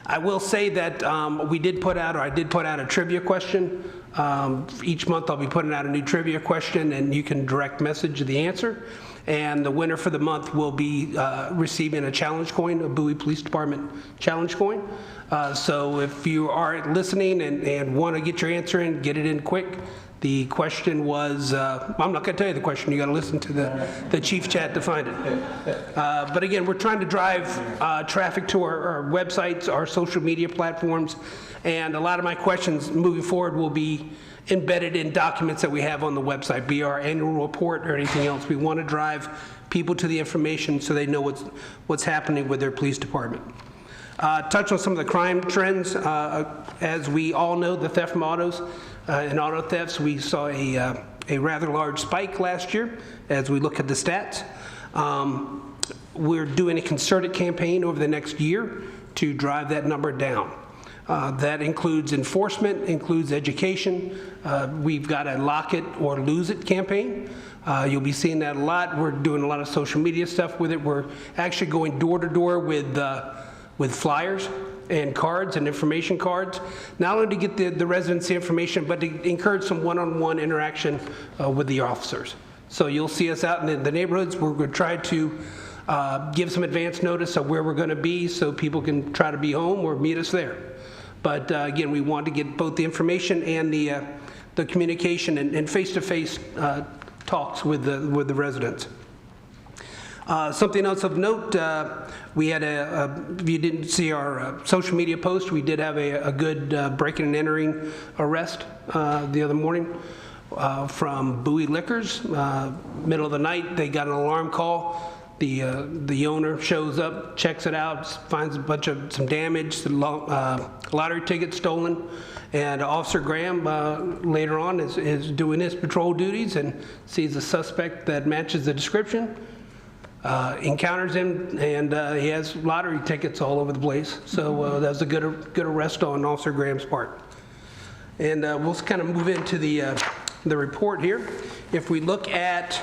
I will say that I did put out a trivia question. Each month I'll be putting out a new trivia question, and you can direct message the answer. And the winner for the month will be receiving a challenge coin, a Bowie Police Department challenge coin. So if you are listening and want to get your answer in, get it in quick. The question was, I'm not going to tell you the question, you got to listen to the Chief Chat to find it. But again, we're trying to drive traffic to our websites, our social media platforms, and a lot of my questions moving forward will be embedded in documents that we have on the website, be our annual report or anything else. We want to drive people to the information so they know what's happening with their police department. Touch on some of the crime trends. As we all know, the theft from autos and auto thefts, we saw a rather large spike last year as we look at the stats. We're doing a concerted campaign over the next year to drive that number down. That includes enforcement, includes education. We've got a lock it or lose it campaign. You'll be seeing that a lot. We're doing a lot of social media stuff with it. We're actually going door to door with flyers and cards and information cards, not only to get the residents the information, but to encourage some one-on-one interaction with the officers. So you'll see us out in the neighborhoods. We're going to try to give some advance notice of where we're going to be so people can try to be home or meet us there. But again, we want to get both the information and the communication and face-to-face talks with the residents. Something else of note, we had if you didn't see our social media post, we did have a good breaking and entering arrest the other morning from Bowie Liquors. Middle of the night, they got an alarm call. The owner shows up, checks it out, finds a bunch of some damage, lottery tickets stolen, and Officer Graham later on is doing his patrol duties and sees a suspect that matches the description, encounters him, and he has lottery tickets all over the place. So that was a good arrest on Officer Graham's part. And we'll kind of move into the report here. If we look at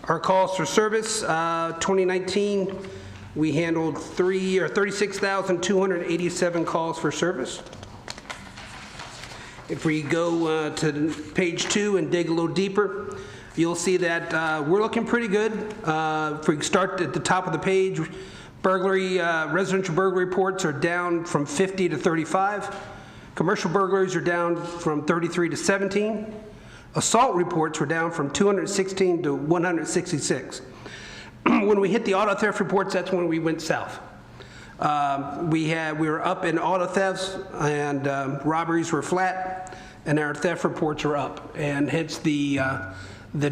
our calls for service, 2019, we handled 36,287 calls for service. If we go to page 2 and dig a little deeper, you'll see that we're looking pretty good. If we start at the top of the page, residential burglary reports are down from 50 to 35. Commercial burglaries are down from 33 to 17. Assault reports were down from 216 to 166. When we hit the auto theft reports, that's when we went south. We were up in auto thefts, and robberies were flat, and our theft reports are up, and hence the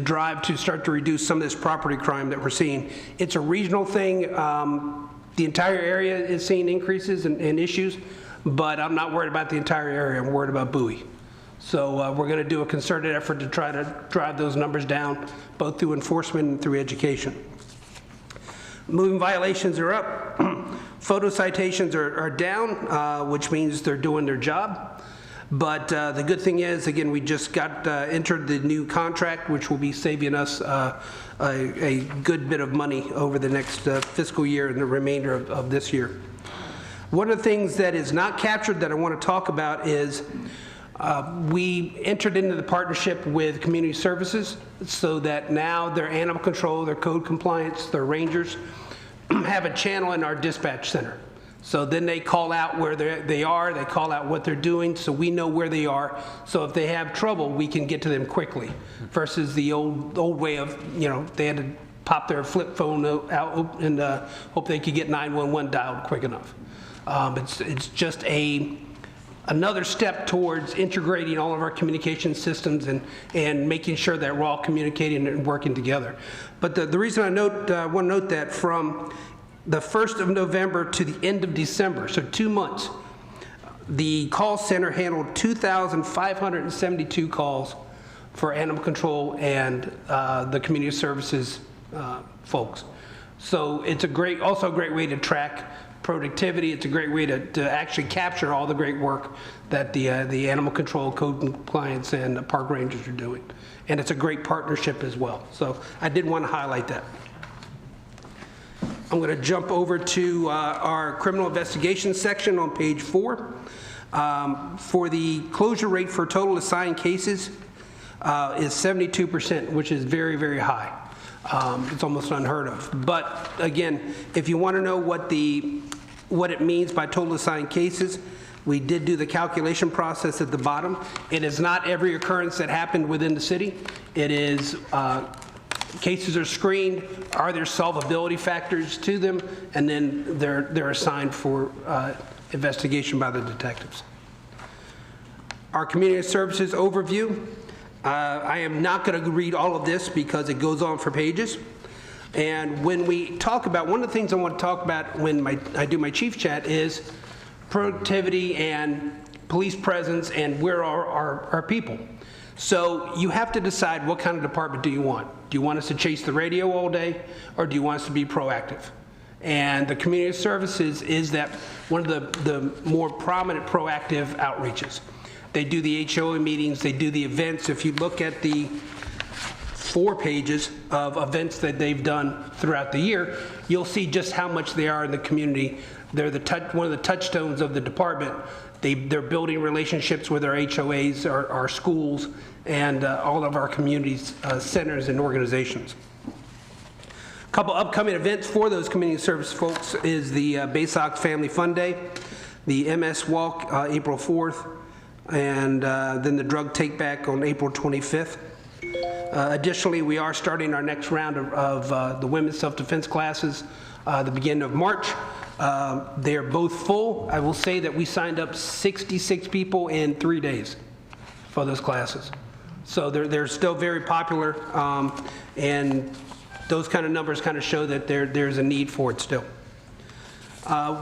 drive to start to reduce some of this property crime that we're seeing. It's a regional thing. The entire area is seeing increases and issues, but I'm not worried about the entire area. I'm worried about Bowie. So we're going to do a concerted effort to try to drive those numbers down, both through enforcement and through education. Moving violations are up. Photo citations are down, which means they're doing their job. But the good thing is, again, we just got entered the new contract, which will be saving us a good bit of money over the next fiscal year and the remainder of this year. One of the things that is not captured that I want to talk about is we entered into the partnership with community services so that now their animal control, their code compliance, their rangers have a channel in our dispatch center. So then they call out where they are, they call out what they're doing, so we know where they are. So if they have trouble, we can get to them quickly versus the old way of, they had to pop their flip phone out and hope they could get 911 dialed quick enough. It's just another step towards integrating all of our communication systems and making sure that we're all communicating and working together. But the reason I want to note that from the 1st of November to the end of December, so 2 months, the call center handled 2,572 calls for animal control and the community services folks. So it's also a great way to track productivity. It's a great way to actually capture all the great work that the animal control, code compliance, and the park rangers are doing. And it's a great partnership as well. So I did want to highlight that. I'm going to jump over to our criminal investigation section on page 4. For the closure rate for total assigned cases is 72%, which is very, very high. It's almost unheard of. But again, if you want to know what it means by total assigned cases, we did do the calculation process at the bottom. It is not every occurrence that happened within the city. It is cases are screened, are there solvability factors to them, and then they're assigned for investigation by the detectives. Our community services overview. I am not going to read all of this because it goes on for pages. And when we talk about, one of the things I want to talk about when I do my chief chat is productivity and police presence and where are our people. So you have to decide what kind of department do you want. Do you want us to chase the radio all day, or do you want us to be proactive? And the community services is that one of the more prominent proactive outreaches. They do the HOA meetings, they do the events. If you look at the 4 pages of events that they've done throughout the year, you'll see just how much they are in the community. They're one of the touchstones of the department. They're building relationships with our HOAs, our schools, and all of our communities, centers and organizations. A couple upcoming events for those community service folks is the Baysox Family Fun Day. the MS Walk, April 4th, and then the drug take-back on April 25th. Additionally, we are starting our next round of the women's self-defense classes the beginning of March. They are both full. I will say that we signed up 66 people in 3 days for those classes. So they're still very popular, and those kind of numbers kind of show that there's a need for it still.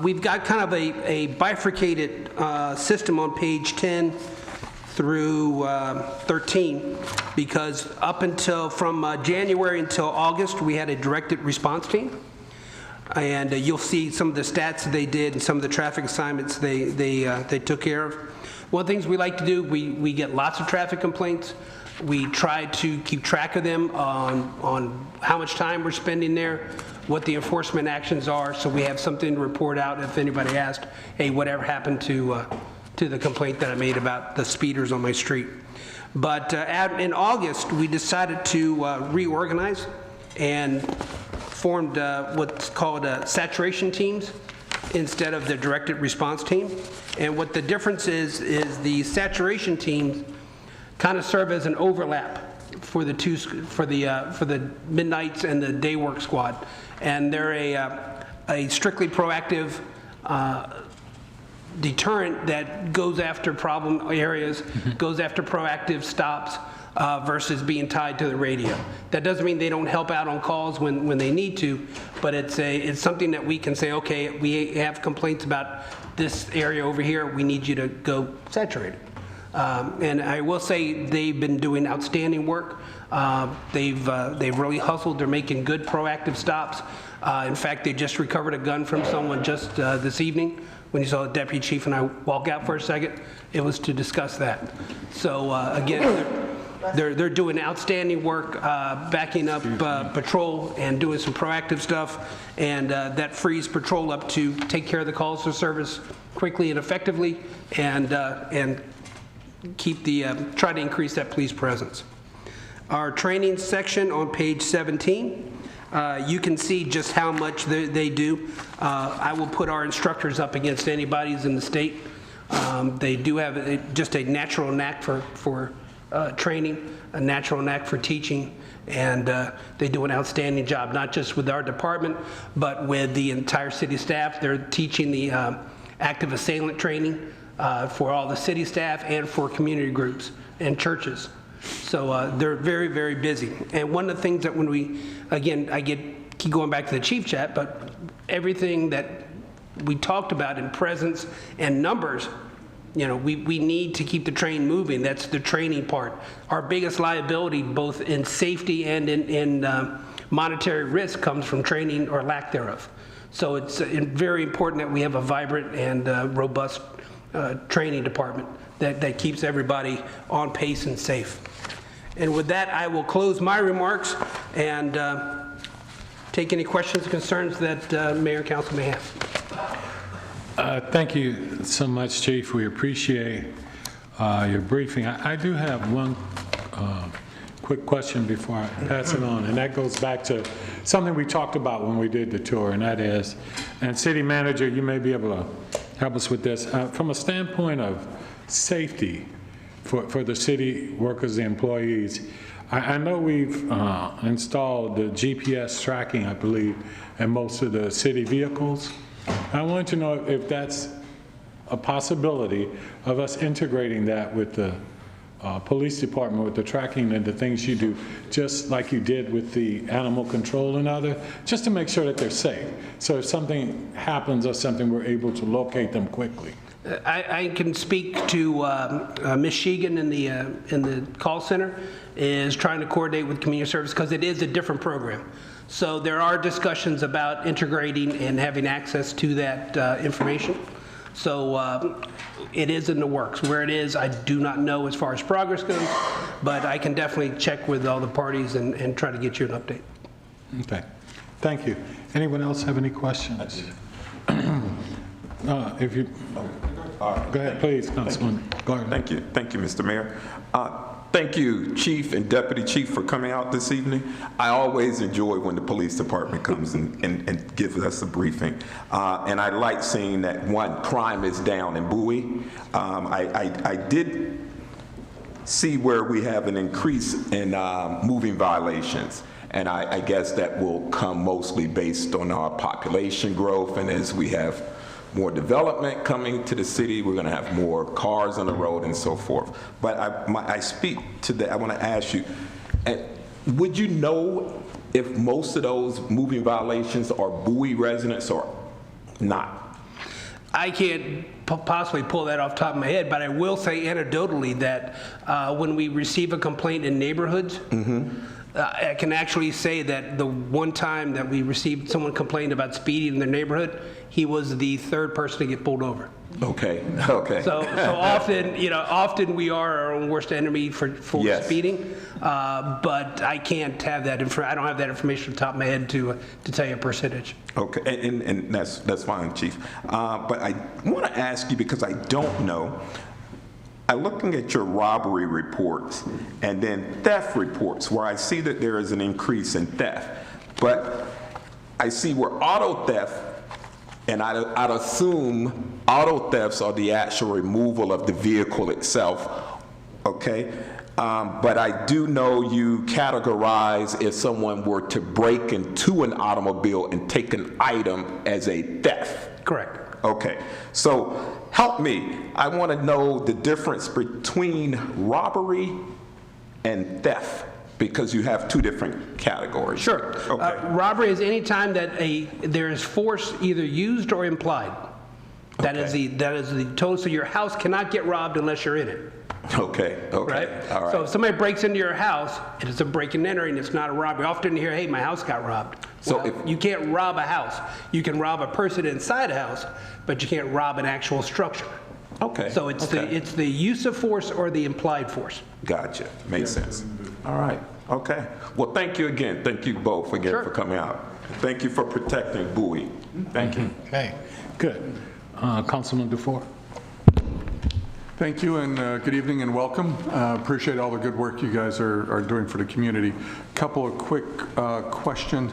We've got kind of a bifurcated system on page 10 through 13, because up until from January until August, we had a directed response team. And you'll see some of the stats that they did and some of the traffic assignments they took care of. One of the things we like to do, we get lots of traffic complaints. We try to keep track of them on how much time we're spending there, what the enforcement actions are, so we have something to report out if anybody asked, hey, whatever happened to the complaint that I made about the speeders on my street. But in August, we decided to reorganize and formed what's called saturation teams instead of the directed response team. And what the difference is the saturation teams kind of serve as an overlap for the midnights and the day work squad. And they're a strictly proactive deterrent that goes after problem areas, goes after proactive stops, versus being tied to the radio. That doesn't mean they don't help out on calls when they need to, but it's something that we can say, okay, we have complaints about this area over here, we need you to go saturate it. And I will say they've been doing outstanding work. They've really hustled. They're making good proactive stops. In fact, they just recovered a gun from someone just this evening. When you saw the deputy chief and I walk out for a second, it was to discuss that. So again, they're doing outstanding work, backing up patrol and doing some proactive stuff, and that frees patrol up to take care of the calls for service quickly and effectively, and keep try to increase that police presence. Our training section on page 17. You can see just how much they do. I will put our instructors up against anybody's in the state. They do have just a natural knack for training, a natural knack for teaching, and they do an outstanding job, not just with our department, but with the entire city staff. They're teaching the active assailant training for all the city staff and for community groups and churches. So they're very, very busy. And one of the things that when we, again, keep going back to the chief chat, but everything that we talked about in presence and numbers, you know, we need to keep the train moving. That's the training part. Our biggest liability, both in safety and in monetary risk, comes from training or lack thereof. So it's very important that we have a vibrant and robust training department that keeps everybody on pace and safe. And with that, I will close my remarks and take any questions or concerns that Mayor and Council may have. Thank you so much, Chief. We appreciate your briefing. I do have one quick question before I pass it on, and that goes back to something we talked about when we did the tour, and that is, and City Manager, you may be able to help us with this, from a standpoint of safety for the city workers, the employees. I know we've installed the GPS tracking, I believe, in most of the city vehicles. I want to know if that's a possibility of us integrating that with the police department, with the tracking and the things you do, just like you did with the animal control and other, just to make sure that they're safe. So if something happens or something, we're able to locate them quickly. I can speak to Ms. Sheegan in the call center is trying to coordinate with community service because it is a different program. So there are discussions about integrating and having access to that information. So it is in the works. Where it is, I do not know as far as progress goes, but I can definitely check with all the parties and try to get you an update. Okay, thank you. Anyone else have any questions? If you, go ahead, please, Councilman Gardner. Thank you, Mr. Mayor. Thank you, Chief and Deputy Chief, for coming out this evening. I always enjoy when the police department comes and gives us a briefing. And I like seeing that, one, crime is down in Bowie. I did see where we have an increase in moving violations. And I guess that will come mostly based on our population growth, and as we have more development coming to the city, we're going to have more cars on the road and so forth. But I speak to that. I want to ask you, would you know if most of those moving violations are Bowie residents or not? I can't possibly pull that off the top of my head, but I will say anecdotally that when we receive a complaint in neighborhoods, I can actually say that the one time that we received someone complained about speeding in their neighborhood, he was the third person to get pulled over. Okay. So often we are our own worst enemy for speeding, but I can't have that. I don't have that information off the top of my head to tell you a percentage. Okay, and that's fine, Chief. But I want to ask you, because I don't know. I'm looking at your robbery reports and then theft reports, where I see that there is an increase in theft. But I see where auto theft, and I'd assume auto thefts are the actual removal of the vehicle itself, okay? But I do know you categorize if someone were to break into an automobile and take an item as a theft. Correct. Okay, so help me. I want to know the difference between robbery and theft, because you have two different categories. Sure. Okay. Robbery is any time that there is force either used or implied. That is the total. So your house cannot get robbed unless you're in it. Okay. Right? All right. So if somebody breaks into your house, it is a break and enter, and it's not a robbery. Often you hear, hey, my house got robbed. So well, you can't rob a house. You can rob a person inside a house, but you can't rob an actual structure. Okay. So it's the use of force or the implied force. Gotcha. Makes sense. All right. Okay. Well, thank you again. Thank you both again for coming out. Thank you for protecting Bowie. Thank you. Okay, good. Councilman Dufour. Thank you, and good evening and welcome. Appreciate all the good work you guys are doing for the community. Couple of quick questions.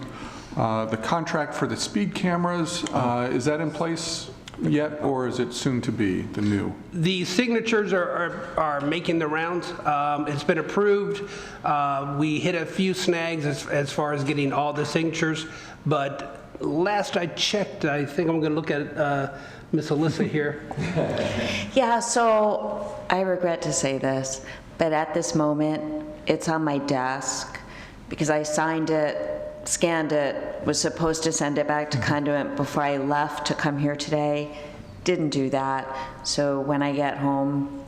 The contract for the speed cameras, is that in place yet, or is it soon to be, the new? The signatures are making the rounds. It's been approved. We hit a few snags as far as getting all the signatures, but last I checked, I think I'm going to look at Miss Alyssa here. Yeah, so I regret to say this, but at this moment, it's on my desk because I signed it, scanned it, was supposed to send it back to Conduit before I left to come here today. Didn't do that. So when I get home,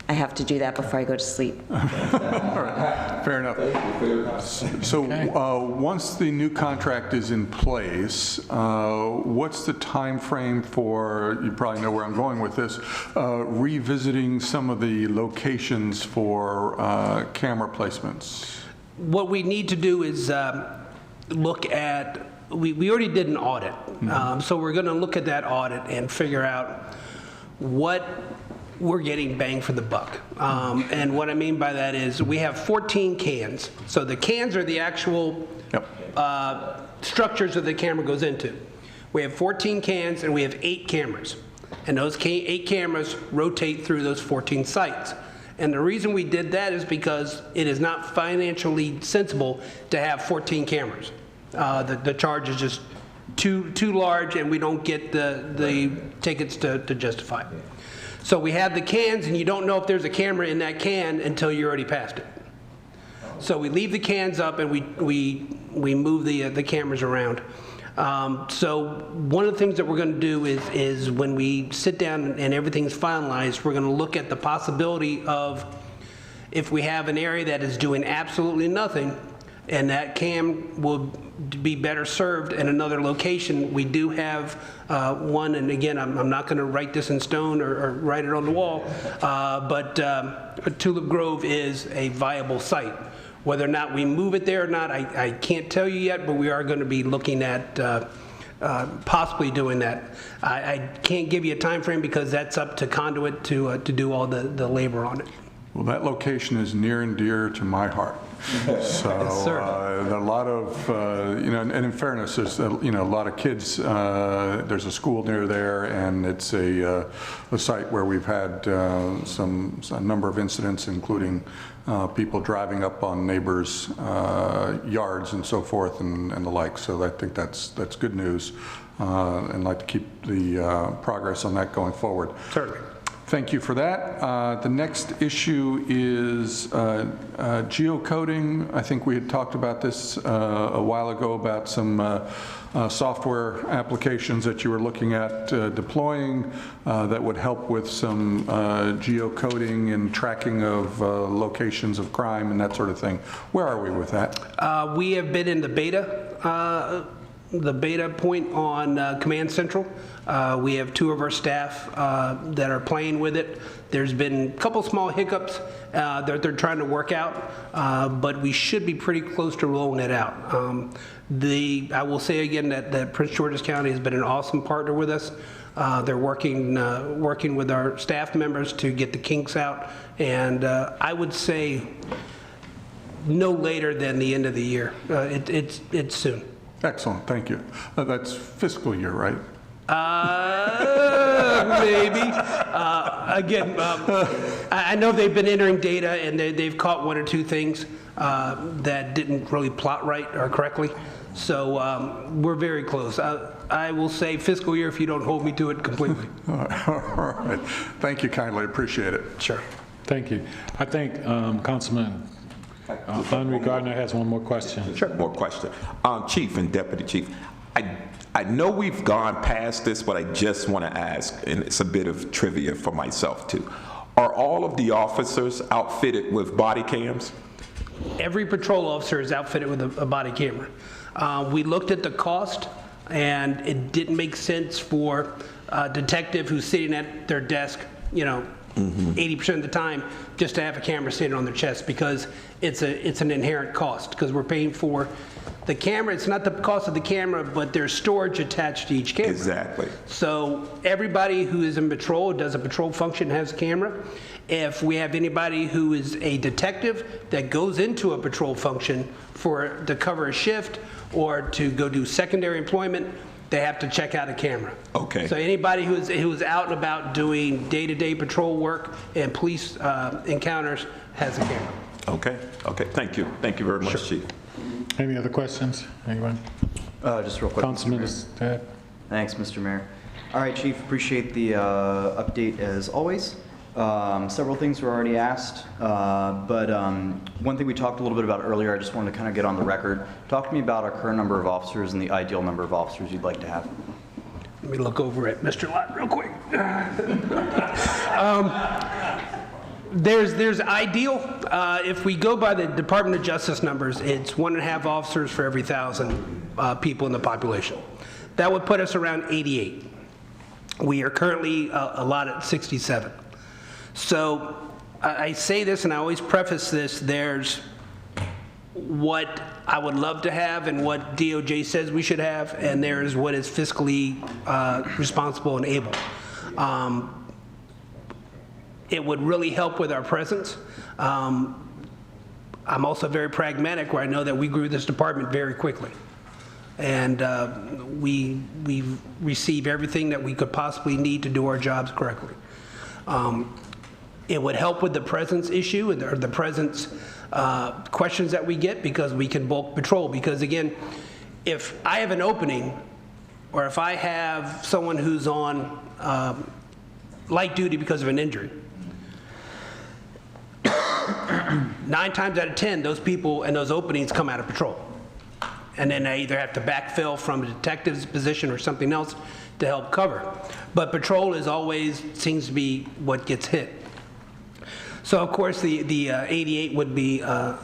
I have to do that before I go to sleep. All right, fair enough. So once the new contract is in place, what's the time frame for, you probably know where I'm going with this, revisiting some of the locations for camera placements? What we need to do is look at, we already did an audit. So we're going to look at that audit and figure out what we're getting bang for the buck. And what I mean by that is we have 14 cans. So the cans are the actual structures that the camera goes into. We have 14 cans and we have 8 cameras. And those 8 cameras rotate through those 14 sites. And the reason we did that is because it is not financially sensible to have 14 cameras. The charge is just too large, and we don't get the tickets to justify it. So we have the cans, and you don't know if there's a camera in that can until you're already past it. So we leave the cans up, and we move the cameras around. So one of the things that we're going to do is when we sit down and everything's finalized, we're going to look at the possibility of if we have an area that is doing absolutely nothing, and that cam will be better served in another location. We do have one, and again, I'm not going to write this in stone or write it on the wall, but Tulip Grove is a viable site. Whether or not we move it there or not, I can't tell you yet, but we are going to be looking at possibly doing that. I can't give you a time frame because that's up to Conduit to do all the labor on it. Well, that location is near and dear to my heart. So a lot of, and in fairness, there's, a lot of kids, there's a school near there, and it's a site where we've had a number of incidents, including people driving up on neighbors' yards and so forth and the like. So I think that's good news, and like to keep the progress on that going forward. Certainly. Thank you for that. The next issue is geocoding. I think we had talked about this a while ago about some software applications that you were looking at deploying that would help with some geocoding and tracking of locations of crime and that sort of thing. Where are we with that? We have been in the beta point on Command Central. We have 2 of our staff that are playing with it. There's been a couple small hiccups that they're trying to work out, but we should be pretty close to rolling it out. I will say again that Prince George's County has been an awesome partner with us. They're working with our staff members to get the kinks out, and I would say no later than the end of the year. It's soon. Excellent, thank you. That's fiscal year, right? Maybe. Again, I know they've been entering data, and they've caught 1 or 2 things that didn't really plot right or correctly. So we're very close. I will say fiscal year if you don't hold me to it completely. All right. Thank you kindly. Appreciate it. Sure. Thank you. I think Councilman Henry Gardner has one more question. Sure. More question. Chief and Deputy Chief, I know we've gone past this, but I just want to ask, and it's a bit of trivia for myself too. Are all of the officers outfitted with body cams? Every patrol officer is outfitted with a body camera. We looked at the cost, and it didn't make sense for a detective who's sitting at their desk, 80% of the time, just to have a camera sitting on their chest, because it's an inherent cost, because we're paying for the camera. It's not the cost of the camera, but there's storage attached to each camera. Exactly. So everybody who is in patrol, does a patrol function, has a camera. If we have anybody who is a detective that goes into a patrol function to cover a shift or to go do secondary employment, they have to check out a camera. Okay. So anybody who's out and about doing day-to-day patrol work and police encounters has a camera. Okay. Thank you very much, Chief. Any other questions? Anyone? Just real quick. Councilman, Thanks, Mr. Mayor. All right, Chief, appreciate the update as always. Several things were already asked, but one thing we talked a little bit about earlier, I just wanted to kind of get on the record. Talk to me about our current number of officers and the ideal number of officers you'd like to have. Let me look over at Mr. Lott real quick. There's ideal. If we go by the Department of Justice numbers, it's 1.5 officers for every 1,000 people in the population. That would put us around 88. We are currently allotted at 67. So I say this, and I always preface this, there's what I would love to have and what DOJ says we should have, and there's what is fiscally responsible and able. It would really help with our presence. I'm also very pragmatic, where I know that we grew this department very quickly. And we receive everything that we could possibly need to do our jobs correctly. It would help with the presence issue and the presence questions that we get, because we can bulk patrol. Because again, if I have an opening, or if I have someone who's on light duty because of an injury, 9 times out of 10, those people and those openings come out of patrol. And then they either have to backfill from a detective's position or something else to help cover. But patrol seems to be what gets hit. So of course the 88 would be a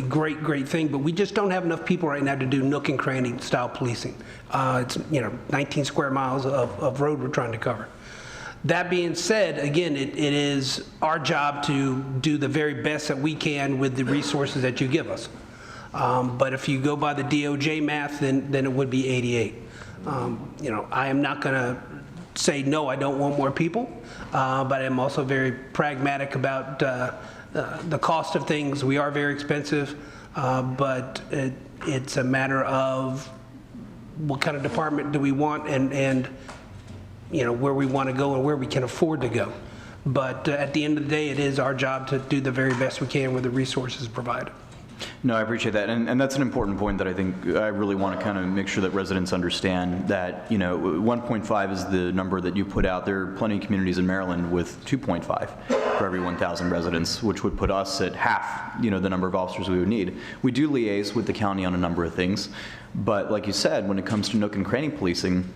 great thing, but we just don't have enough people right now to do nook and cranny style policing. It's 19 square miles of road we're trying to cover. That being said, again, it is our job to do the very best that we can with the resources that you give us. But if you go by the DOJ math, then it would be 88. I am not going to say, no, I don't want more people, but I'm also very pragmatic about the cost of things. We are very expensive, but it's a matter of what kind of department do we want and you know, where we want to go and where we can afford to go. But at the end of the day, it is our job to do the very best we can with the resources provided. No, I appreciate that, and that's an important point that I think I really want to kind of make sure that residents understand that, you know, 1.5 is the number that you put out. There are plenty of communities in Maryland with 2.5 for every 1,000 residents, which would put us at half, you know, the number of officers we would need. We do liaise with the county on a number of things, but like you said, when it comes to nook and cranny policing,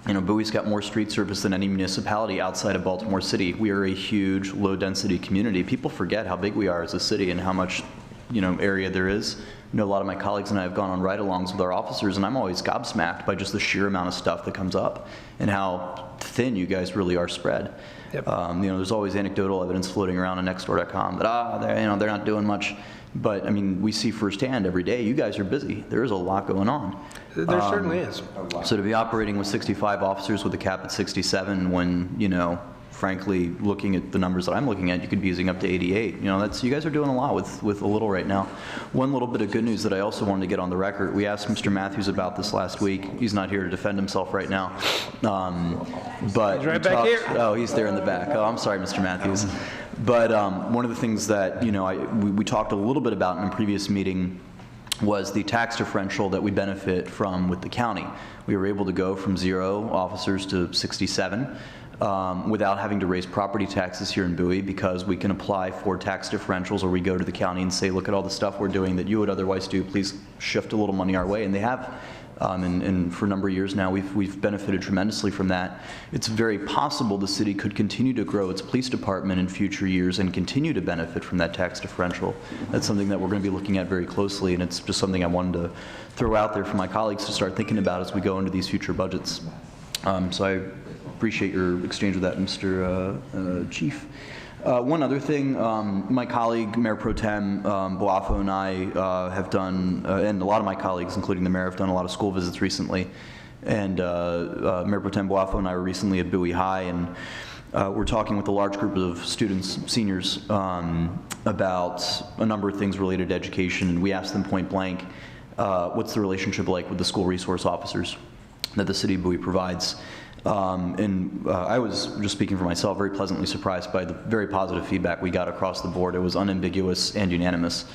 you know, Bowie's got more street service than any municipality outside of Baltimore City. We are a huge, low-density community. People forget how big we are as a city and how much, you know, area there is. You know, a lot of my colleagues and I have gone on ride-alongs with our officers, and I'm always gobsmacked by just the sheer amount of stuff that comes up and how thin you guys really are spread. Yep. You know, there's always anecdotal evidence floating around on Nextdoor.com that they're not doing much. But I mean, we see firsthand every day. You guys are busy. There is a lot going on. There certainly is. So to be operating with 65 officers with a cap at 67, when, you know, frankly, looking at the numbers that I'm looking at, you could be using up to 88. You know, you guys are doing a lot with a little right now. One little bit of good news that I also wanted to get on the record. We asked Mr. Matthews about this last week. He's not here to defend himself right now. But he's right back here. Oh, he's there in the back. Oh, I'm sorry, Mr. Matthews. But one of the things that, you know, we talked a little bit about in a previous meeting was the tax differential that we benefit from with the county. We were able to go from 0 officers to 67 without having to raise property taxes here in Bowie, because we can apply for tax differentials, or we go to the county and say, look at all the stuff we're doing that you would otherwise do, please shift a little money our way, and they have. And for a number of years now, we've benefited tremendously from that. It's very possible the city could continue to grow its police department in future years and continue to benefit from that tax differential. That's something that we're going to be looking at very closely, and it's just something I wanted to throw out there for my colleagues to start thinking about as we go into these future budgets. So I appreciate your exchange with that, Mr. Chief. One other thing, my colleague, Mayor Pro Tem Boafo, and I have done, and a lot of my colleagues, including the mayor, have done a lot of school visits recently. And Mayor Pro Tem Boafo and I were recently at Bowie High, and we're talking with a large group of students, seniors, about a number of things related to education. And we asked them point blank, what's the relationship like with the school resource officers that the city of Bowie provides? I was, just speaking for myself, very pleasantly surprised by the very positive feedback we got across the board. It was unambiguous and unanimous.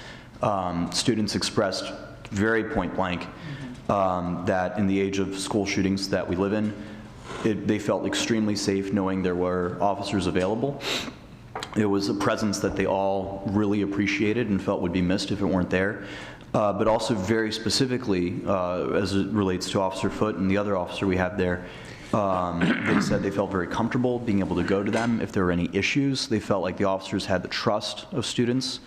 Students expressed very point blank that in the age of school shootings that we live in, they felt extremely safe knowing there were officers available. It was a presence that they all really appreciated and felt would be missed if it weren't there. But also very specifically, as it relates to Officer Foote and the other officer we have there, they said they felt very comfortable being able to go to them if there were any issues. They felt like the officers had the trust of students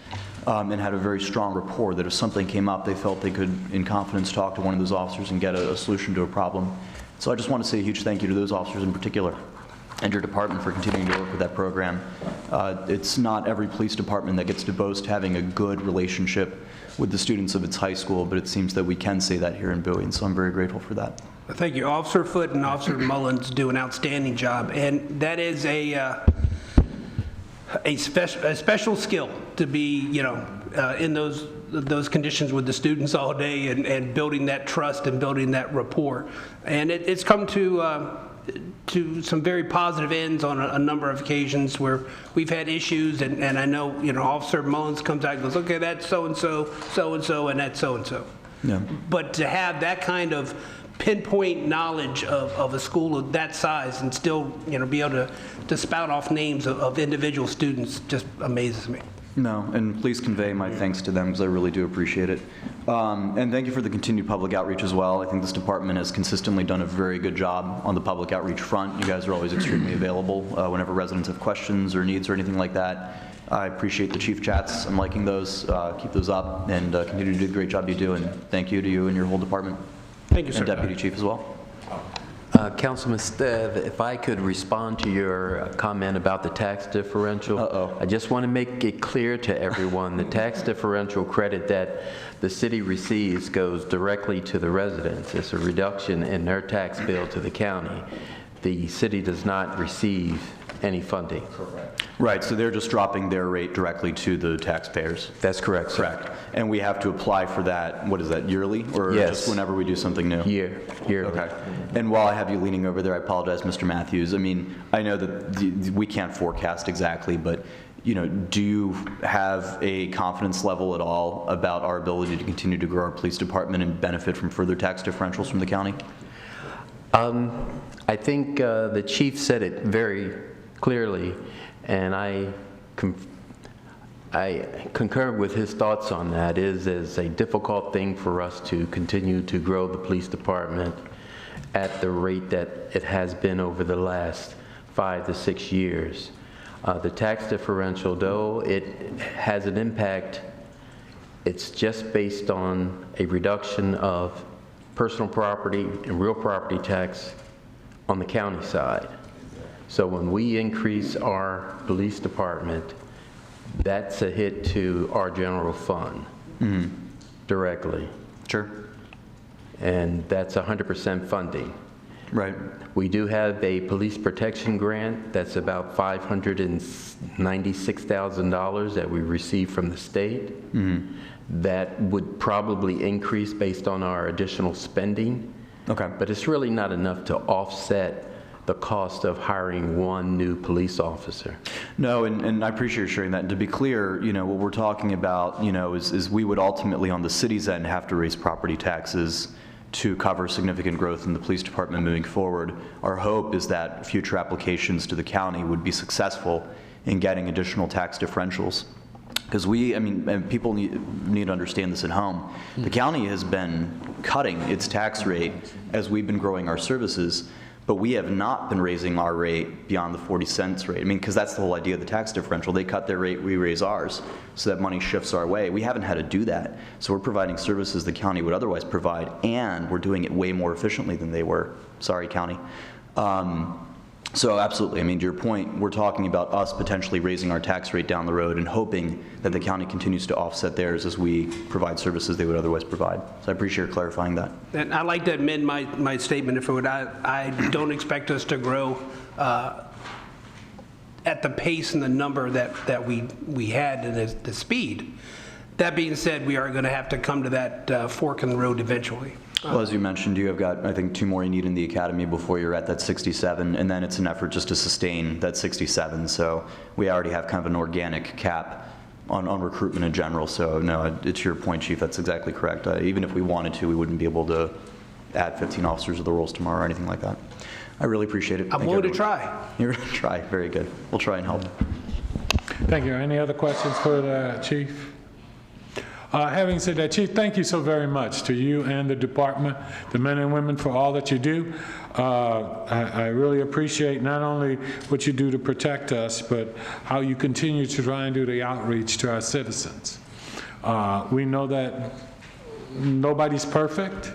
and had a very strong rapport that if something came up, they felt they could, in confidence, talk to one of those officers and get a solution to a problem. So I just want to say a huge thank you to those officers in particular and your department for continuing to work with that program. It's not every police department that gets to boast having a good relationship with the students of its high school, but it seems that we can say that here in Bowie, and so I'm very grateful for that. Thank you. Officer Foote and Officer Mullins do an outstanding job, and that is a special skill to be, you know, in those conditions with the students all day and building that trust and building that rapport. And it's come to some very positive ends on a number of occasions where we've had issues, and I know, you know, Officer Mullins comes out and goes, okay, that's so-and-so, so-and-so, and that's so-and-so. Yeah. But to have that kind of pinpoint knowledge of a school of that size and still, you know, be able to spout off names of individual students just amazes me. No, and please convey my thanks to them because I really do appreciate it. And thank you for the continued public outreach as well. I think this department has consistently done a very good job on the public outreach front. You guys are always extremely available whenever residents have questions or needs or anything like that. I appreciate the chief chats. I'm liking those. Keep those up and continue to do the great job you do. And thank you to you and your whole department. Thank you, sir. And Deputy Chief as well. Councilman Stev, if I could respond to your comment about the tax differential. I just want to make it clear to everyone, the tax differential credit that the city receives goes directly to the residents. It's a reduction in their tax bill to the county. The city does not receive any funding. Right, so they're just dropping their rate directly to the taxpayers? That's correct, sir. Correct. And we have to apply for that, what is that, yearly? Or Yes. just whenever we do something new? Yearly. Okay. And while I have you leaning over there, I apologize, Mr. Matthews. I mean, I know that we can't forecast exactly, but, you know, do you have a confidence level at all about our ability to continue to grow our police department and benefit from further tax differentials from the county? I think the chief said it very clearly, and I concur with his thoughts on that. It is a difficult thing for us to continue to grow the police department at the rate that it has been over the last 5 to 6 years. The tax differential, though, it has an impact. It's just based on a reduction of personal property and real property tax on the county side. So when we increase our police department, that's a hit to our general fund directly. Sure. And that's 100% funding. Right. We do have a police protection grant that's about $596,000 that we receive from the state. That would probably increase based on our additional spending. Okay. But it's really not enough to offset the cost of hiring one new police officer. No, and I appreciate you sharing that. And to be clear, you know, what we're talking about, you know, is we would ultimately on the city's end have to raise property taxes to cover significant growth in the police department moving forward. Our hope is that future applications to the county would be successful in getting additional tax differentials. Because I mean, and people need to understand this at home. The county has been cutting its tax rate as we've been growing our services, but we have not been raising our rate beyond the 40 cents rate. I mean, because that's the whole idea of the tax differential. They cut their rate, we raise ours, so that money shifts our way. We haven't had to do that. So we're providing services the county would otherwise provide, and we're doing it way more efficiently than they were. Sorry, county. So absolutely, I mean, to your point, we're talking about us potentially raising our tax rate down the road and hoping that the county continues to offset theirs as we provide services they would otherwise provide. So I appreciate your clarifying that. And I'd like to amend my statement, if it would. I don't expect us to grow at the pace and the number that we had and the speed. That being said, we are going to have to come to that fork in the road eventually. Well, as you mentioned, you have got, I think, 2 more you need in the academy before you're at that 67, and then it's an effort just to sustain that 67. So we already have kind of an organic cap on recruitment in general. So no, it's your point, Chief. That's exactly correct. Even if we wanted to, we wouldn't be able to add 15 officers to the rolls tomorrow or anything like that. I really appreciate it. I'm willing to try. You're going to try. Very good. We'll try and help. Thank you. Any other questions for the chief? Having said that, Chief, thank you so very much to you and the department, the men and women, for all that you do. I really appreciate not only what you do to protect us, but how you continue to try and do the outreach to our citizens. We know that nobody's perfect,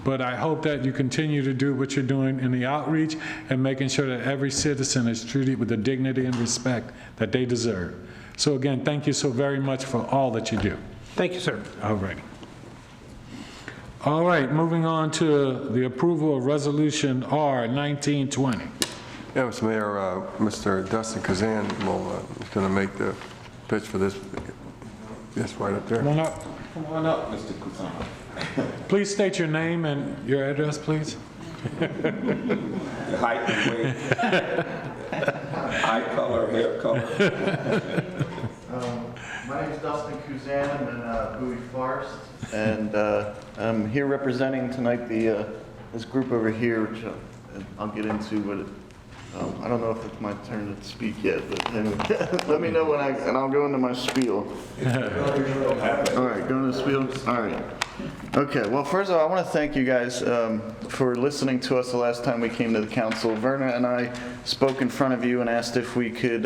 but I hope that you continue to do what you're doing in the outreach and making sure that every citizen is treated with the dignity and respect that they deserve. So again, thank you so very much for all that you do. Thank you, sir. All right. All right, moving on to the approval of Resolution R 1920. Yeah, Mr. Mayor, Mr. Dustin Kazan is going to make the pitch for this. Yes, right up there. Come on up. Come on up, Mr. Kazan. Please state your name and your address, please. Your height and weight. Eye color, hair color. My name is Dustin Kuzan. I'm in Bowie Forest, and I'm here representing tonight this group over here, which I'll get into, but I don't know if it's my turn to speak yet, but anyway, let me know when and I'll go into my spiel. All right, go into the spiel? All right. Okay, well, first of all, I want to thank you guys for listening to us the last time we came to the council. Verna and I spoke in front of you and asked if we could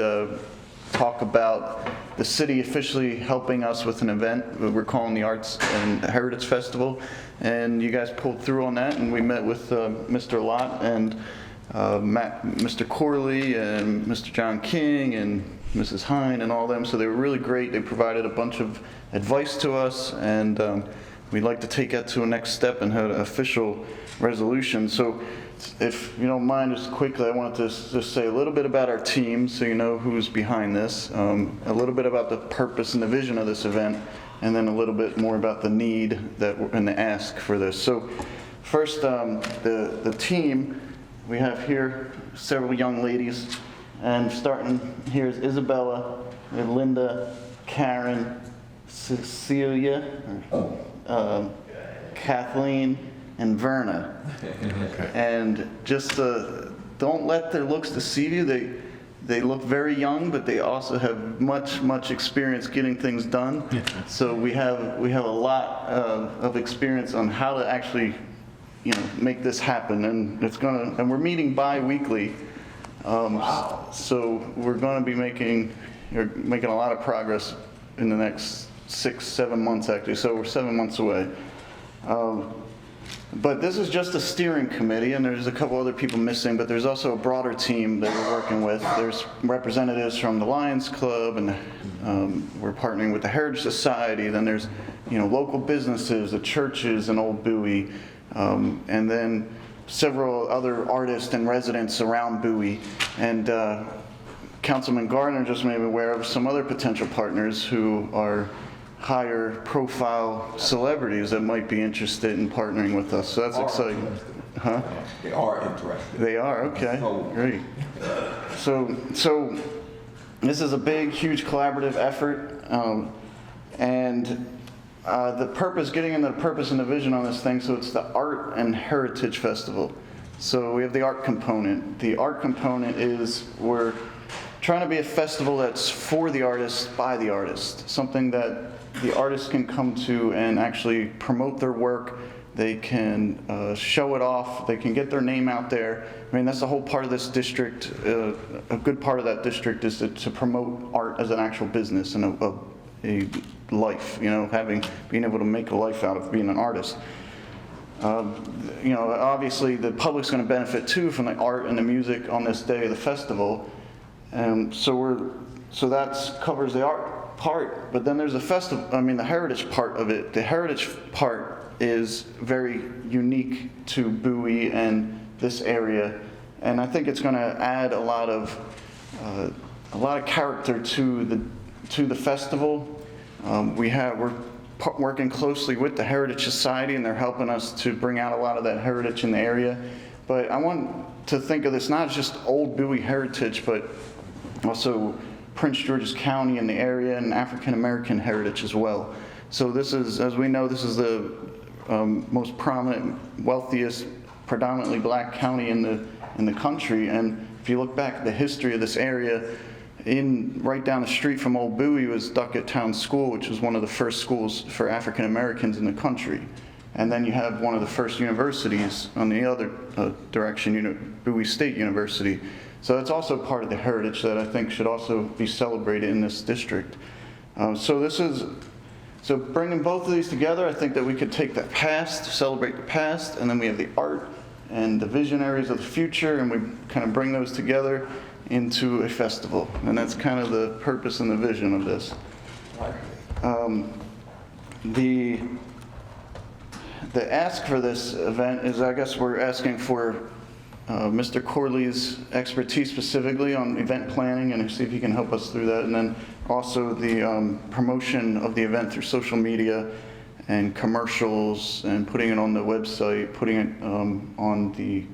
talk about the city officially helping us with an event we're calling the Arts and Heritage Festival, and you guys pulled through on that, and we met with Mr. Lott and Mr. Corley and Mr. John King and Mrs. Hine and all them, so they were really great. They provided a bunch of advice to us, and we'd like to take that to a next step and have an official resolution. So if you don't mind, just quickly, I wanted to just say a little bit about our team so you know who's behind this, a little bit about the purpose and the vision of this event, and then a little bit more about the need and the ask for this. So first, the team, we have here several young ladies, and starting here is Isabella, and Linda, Karen, Cecilia, Kathleen, and Verna. And just don't let their looks deceive you. They look very young, but they also have much experience getting things done. So we have a lot of experience on how to actually, make this happen. And we're meeting bi-weekly. So we're going to be making a lot of progress in the next 6-7 months, actually. So we're 7 months away. But this is just a steering committee, and there's a couple other people missing, but there's also a broader team that we're working with. There's representatives from the Lions Club, and we're partnering with the Heritage Society. Then there's, local businesses, the churches in Old Bowie, and then several other artists and residents around Bowie. And Councilman Gardner just made me aware of some other potential partners who are higher profile celebrities that might be interested in partnering with us. So that's exciting. Huh? They are interested. They are, okay, great. So this is a big, huge collaborative effort. The purpose, getting into the purpose and the vision on this thing, so it's the Art and Heritage Festival. So we have the art component. The art component is we're trying to be a festival that's for the artist, by the artist, something that the artists can come to and actually promote their work. They can show it off. They can get their name out there. I mean, that's the whole part of this district. A good part of that district is to promote art as an actual business and a life, being able to make a life out of being an artist. Obviously the public's going to benefit too from the art and the music on this day of the festival. So that covers the art part, but then there's the heritage part of it. The heritage part is very unique to Bowie and this area, and I think it's going to add a lot of character to the festival. We're working closely with the Heritage Society, and they're helping us to bring out a lot of that heritage in the area. But I want to think of this not just Old Bowie heritage, but also Prince George's County and the area, and African American heritage as well. So this is, as we know, this is the most prominent, wealthiest, predominantly black county in the country. And if you look back at the history of this area, right down the street from Old Bowie was Duckett Town School, which was one of the first schools for African Americans in the country. And then you have one of the first universities on the other direction, Bowie State University. So it's also part of the heritage that I think should also be celebrated in this district. So bringing both of these together, I think that we could take the past, celebrate the past, and then we have the art and the visionaries of the future, and we kind of bring those together into a festival. And that's kind of the purpose and the vision of this. The ask for this event is, I guess we're asking for Mr. Corley's expertise specifically on event planning, and see if he can help us through that. And then also the promotion of the event through social media and commercials, and putting it on the website, putting it on the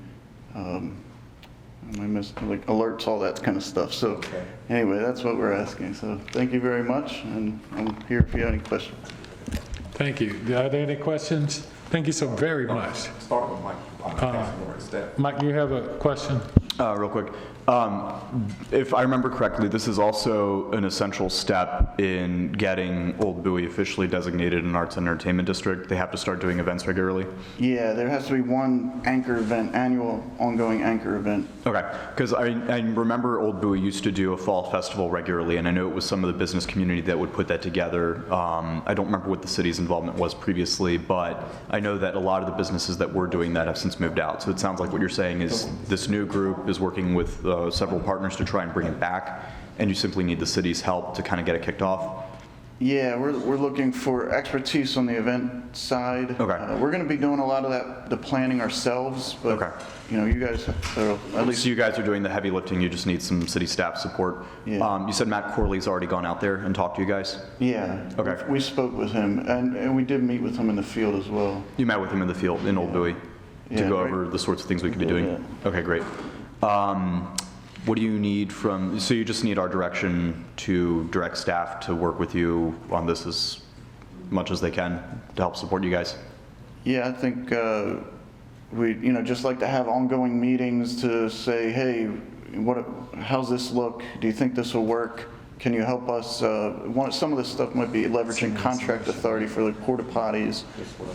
alerts, all that kind of stuff. So anyway, that's what we're asking. So thank you very much, and I'm here if you have any questions. Thank you. Are there any questions? Thank you so very much. Start with Mike. Mike, you have a question? Real quick. If I remember correctly, this is also an essential step in getting Old Bowie officially designated an arts and entertainment district. They have to start doing events regularly? Yeah, there has to be one anchor event, annual ongoing anchor event. Okay, because I remember Old Bowie used to do a fall festival regularly, and I know it was some of the business community that would put that together. I don't remember what the city's involvement was previously, but I know that a lot of the businesses that were doing that have since moved out. So it sounds like what you're saying is this new group is working with several partners to try and bring it back, and you simply need the city's help to kind of get it kicked off? Yeah, we're looking for expertise on the event side. Okay. We're going to be doing a lot of the planning ourselves, but, Okay. you know, you guys, at least, So you guys are doing the heavy lifting, you just need some city staff support. Yeah. You said Matt Corley's already gone out there and talked to you guys? yeah. Okay. We spoke with him, and we did meet with him in the field as well. You met with him in the field in Old Bowie to Yeah, go right. over the sorts of things we could be doing? Okay, great. What do you need from, so you just need our direction to direct staff to work with you on this as much as they can to help support you guys? Yeah, I think we, you know, just like to have ongoing meetings to say, hey, how's this look? Do you think this will work? Can you help us? Some of this stuff might be leveraging contract authority for the porta potties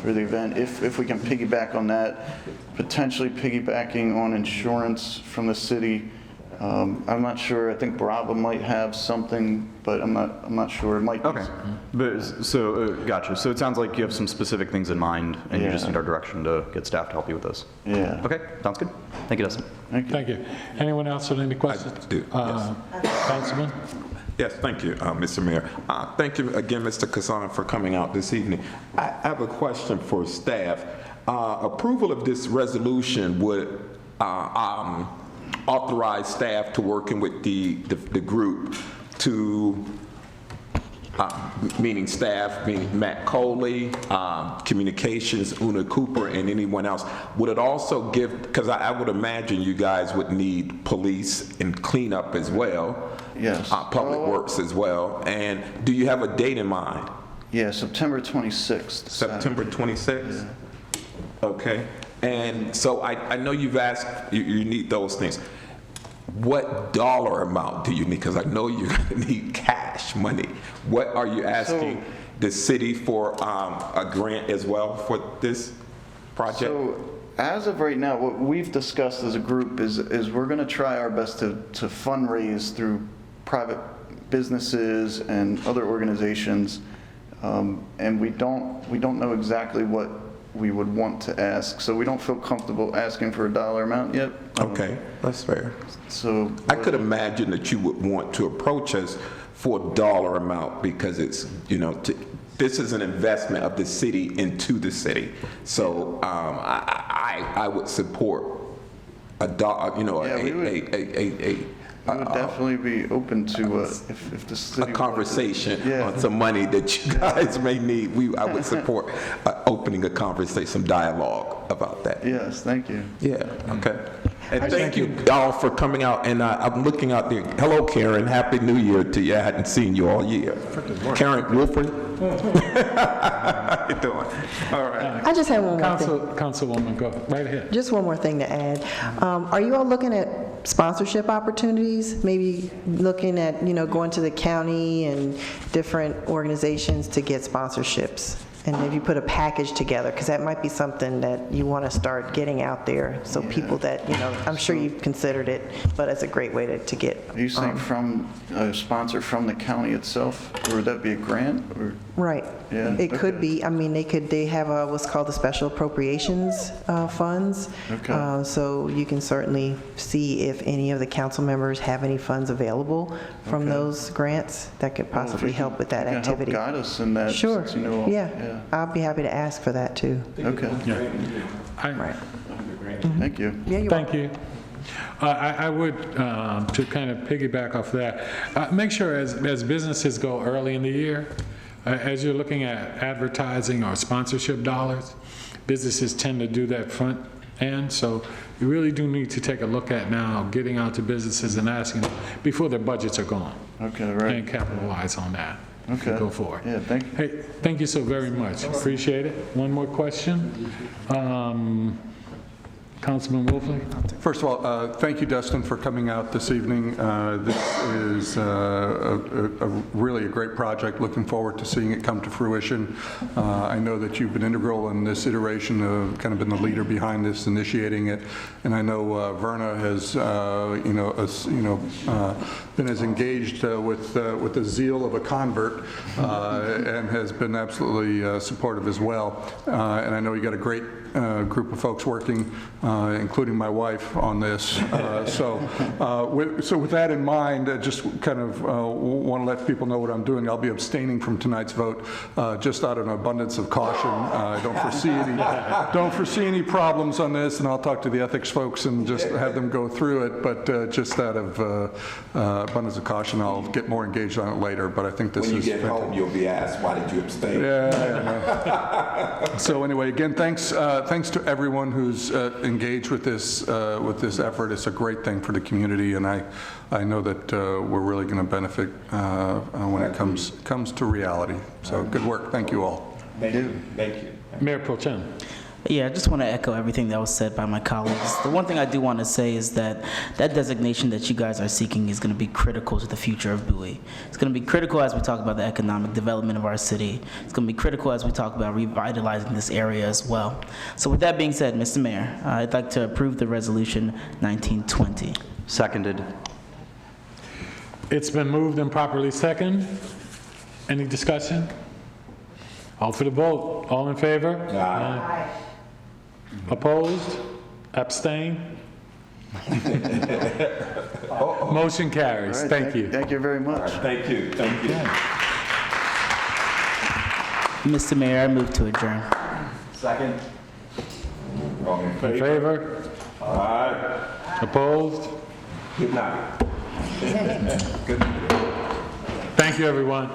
for the event. If we can piggyback on that, potentially piggybacking on insurance from the city. I'm not sure. I think Brava might have something, but I'm not sure. It might be. Okay. But, so, gotcha. So it sounds like you have some specific things in mind, and you just need our direction to get staff to help you with those. Yeah. Okay, sounds good. Thank you, Dustin. Thank you. Anyone else with any questions? I do, yes. Councilman? Yes, thank you, Mr. Mayor. Thank you again, Mr. Kazan, for coming out this evening. I have a question for staff. Approval of this resolution would authorize staff to working with the group to, meaning staff, meaning Matt Coley, communications, Una Cooper, and anyone else. Would it also give, because I would imagine you guys would need police and cleanup as well. Yes. Public Works as well. And do you have a date in mind? Yeah, September 26th. September 26th? Okay. And so I know you've asked, you need those things. What dollar amount do you need? Because I know you're going to need cash money. What are you asking the city for a grant as well for this project? So as of right now, what we've discussed as a group is we're going to try our best to fundraise through private businesses and other organizations, and we don't know exactly what we would want to ask, so we don't feel comfortable asking for a dollar amount yet. Okay, that's fair. So I could imagine that you would want to approach us for a dollar amount because it's, you know, this is an investment of the city into the city. So I would support a dollar, you know, we would definitely be open to if the city a conversation Yeah. on some money that you guys may need. I would support opening a conversation, some dialogue about that. Yes, thank you. Yeah, okay. And thank you all for coming out. And I'm looking out there. Hello, Karen. Happy New Year to you. I hadn't seen you all year. Karen Wolford. How you doing? All right. I just have one more thing. Councilwoman, go right ahead. Just one more thing to add. Are you all looking at sponsorship opportunities? Maybe looking at, going to the county and different organizations to get sponsorships? And maybe put a package together, because that might be something that you want to start getting out there. So people that, I'm sure you've considered it, but it's a great way to get. Are you saying from a sponsor from the county itself, or would that be a grant? Or? Right. Yeah, It could be. I mean, they have what's called the special appropriations funds. Okay. So you can certainly see if any of the council members have any funds available from those grants that could possibly help with that activity. Help guide us in that. Sure. Since you know, Yeah. I'll be happy to ask for that too. Okay. Right. Thank you. Yeah, you're Thank you. I would, to kind of piggyback off that, make sure as businesses go early in the year, as you're looking at advertising or sponsorship dollars, businesses tend to do that front end. So you really do need to take a look at now getting out to businesses and asking them before their budgets are gone. Okay, right. And capitalize on that. Okay. Go forward. Yeah, thank you. Hey, thank you so very much. Appreciate it. One more question. Councilman Wolfley? First of all, thank you, Dustin, for coming out this evening. This is really a great project. Looking forward to seeing it come to fruition. I know that you've been integral in this iteration, kind of been the leader behind this, initiating it, and I know Verna has, been as engaged with the zeal of a convert and has been absolutely supportive as well. And I know you got a great group of folks working, including my wife, on this. So with that in mind, I just kind of want to let people know what I'm doing. I'll be abstaining from tonight's vote, just out of an abundance of caution. I don't foresee any problems on this, and I'll talk to the ethics folks and just have them go through it. But just out of abundance of caution, I'll get more engaged on it later. But I think this is. When you get home, you'll be asked, why did you abstain? Yeah. So anyway, again, thanks to everyone who's engaged with this effort. It's a great thing for the community, and I know that we're really going to benefit when it comes to reality. So good work. Thank you all. Thank you. Thank you. Mayor Pro Tem. Yeah, I just want to echo everything that was said by my colleagues. The one thing I do want to say is that that designation that you guys are seeking is going to be critical to the future of Bowie. It's going to be critical as we talk about the economic development of our city. It's going to be critical as we talk about revitalizing this area as well. So with that being said, Mr. Mayor, I'd like to approve the resolution 1920. Seconded. It's been moved and properly second. Any discussion? All for the vote. All in favor? Aye. Opposed? Abstain? Motion carries. All right, Thank you. Thank you very much. Thank you. Thank you. Mr. Mayor, I move to adjourn. Second. All in In favor? Aye. Opposed? Good night. Thank you, everyone.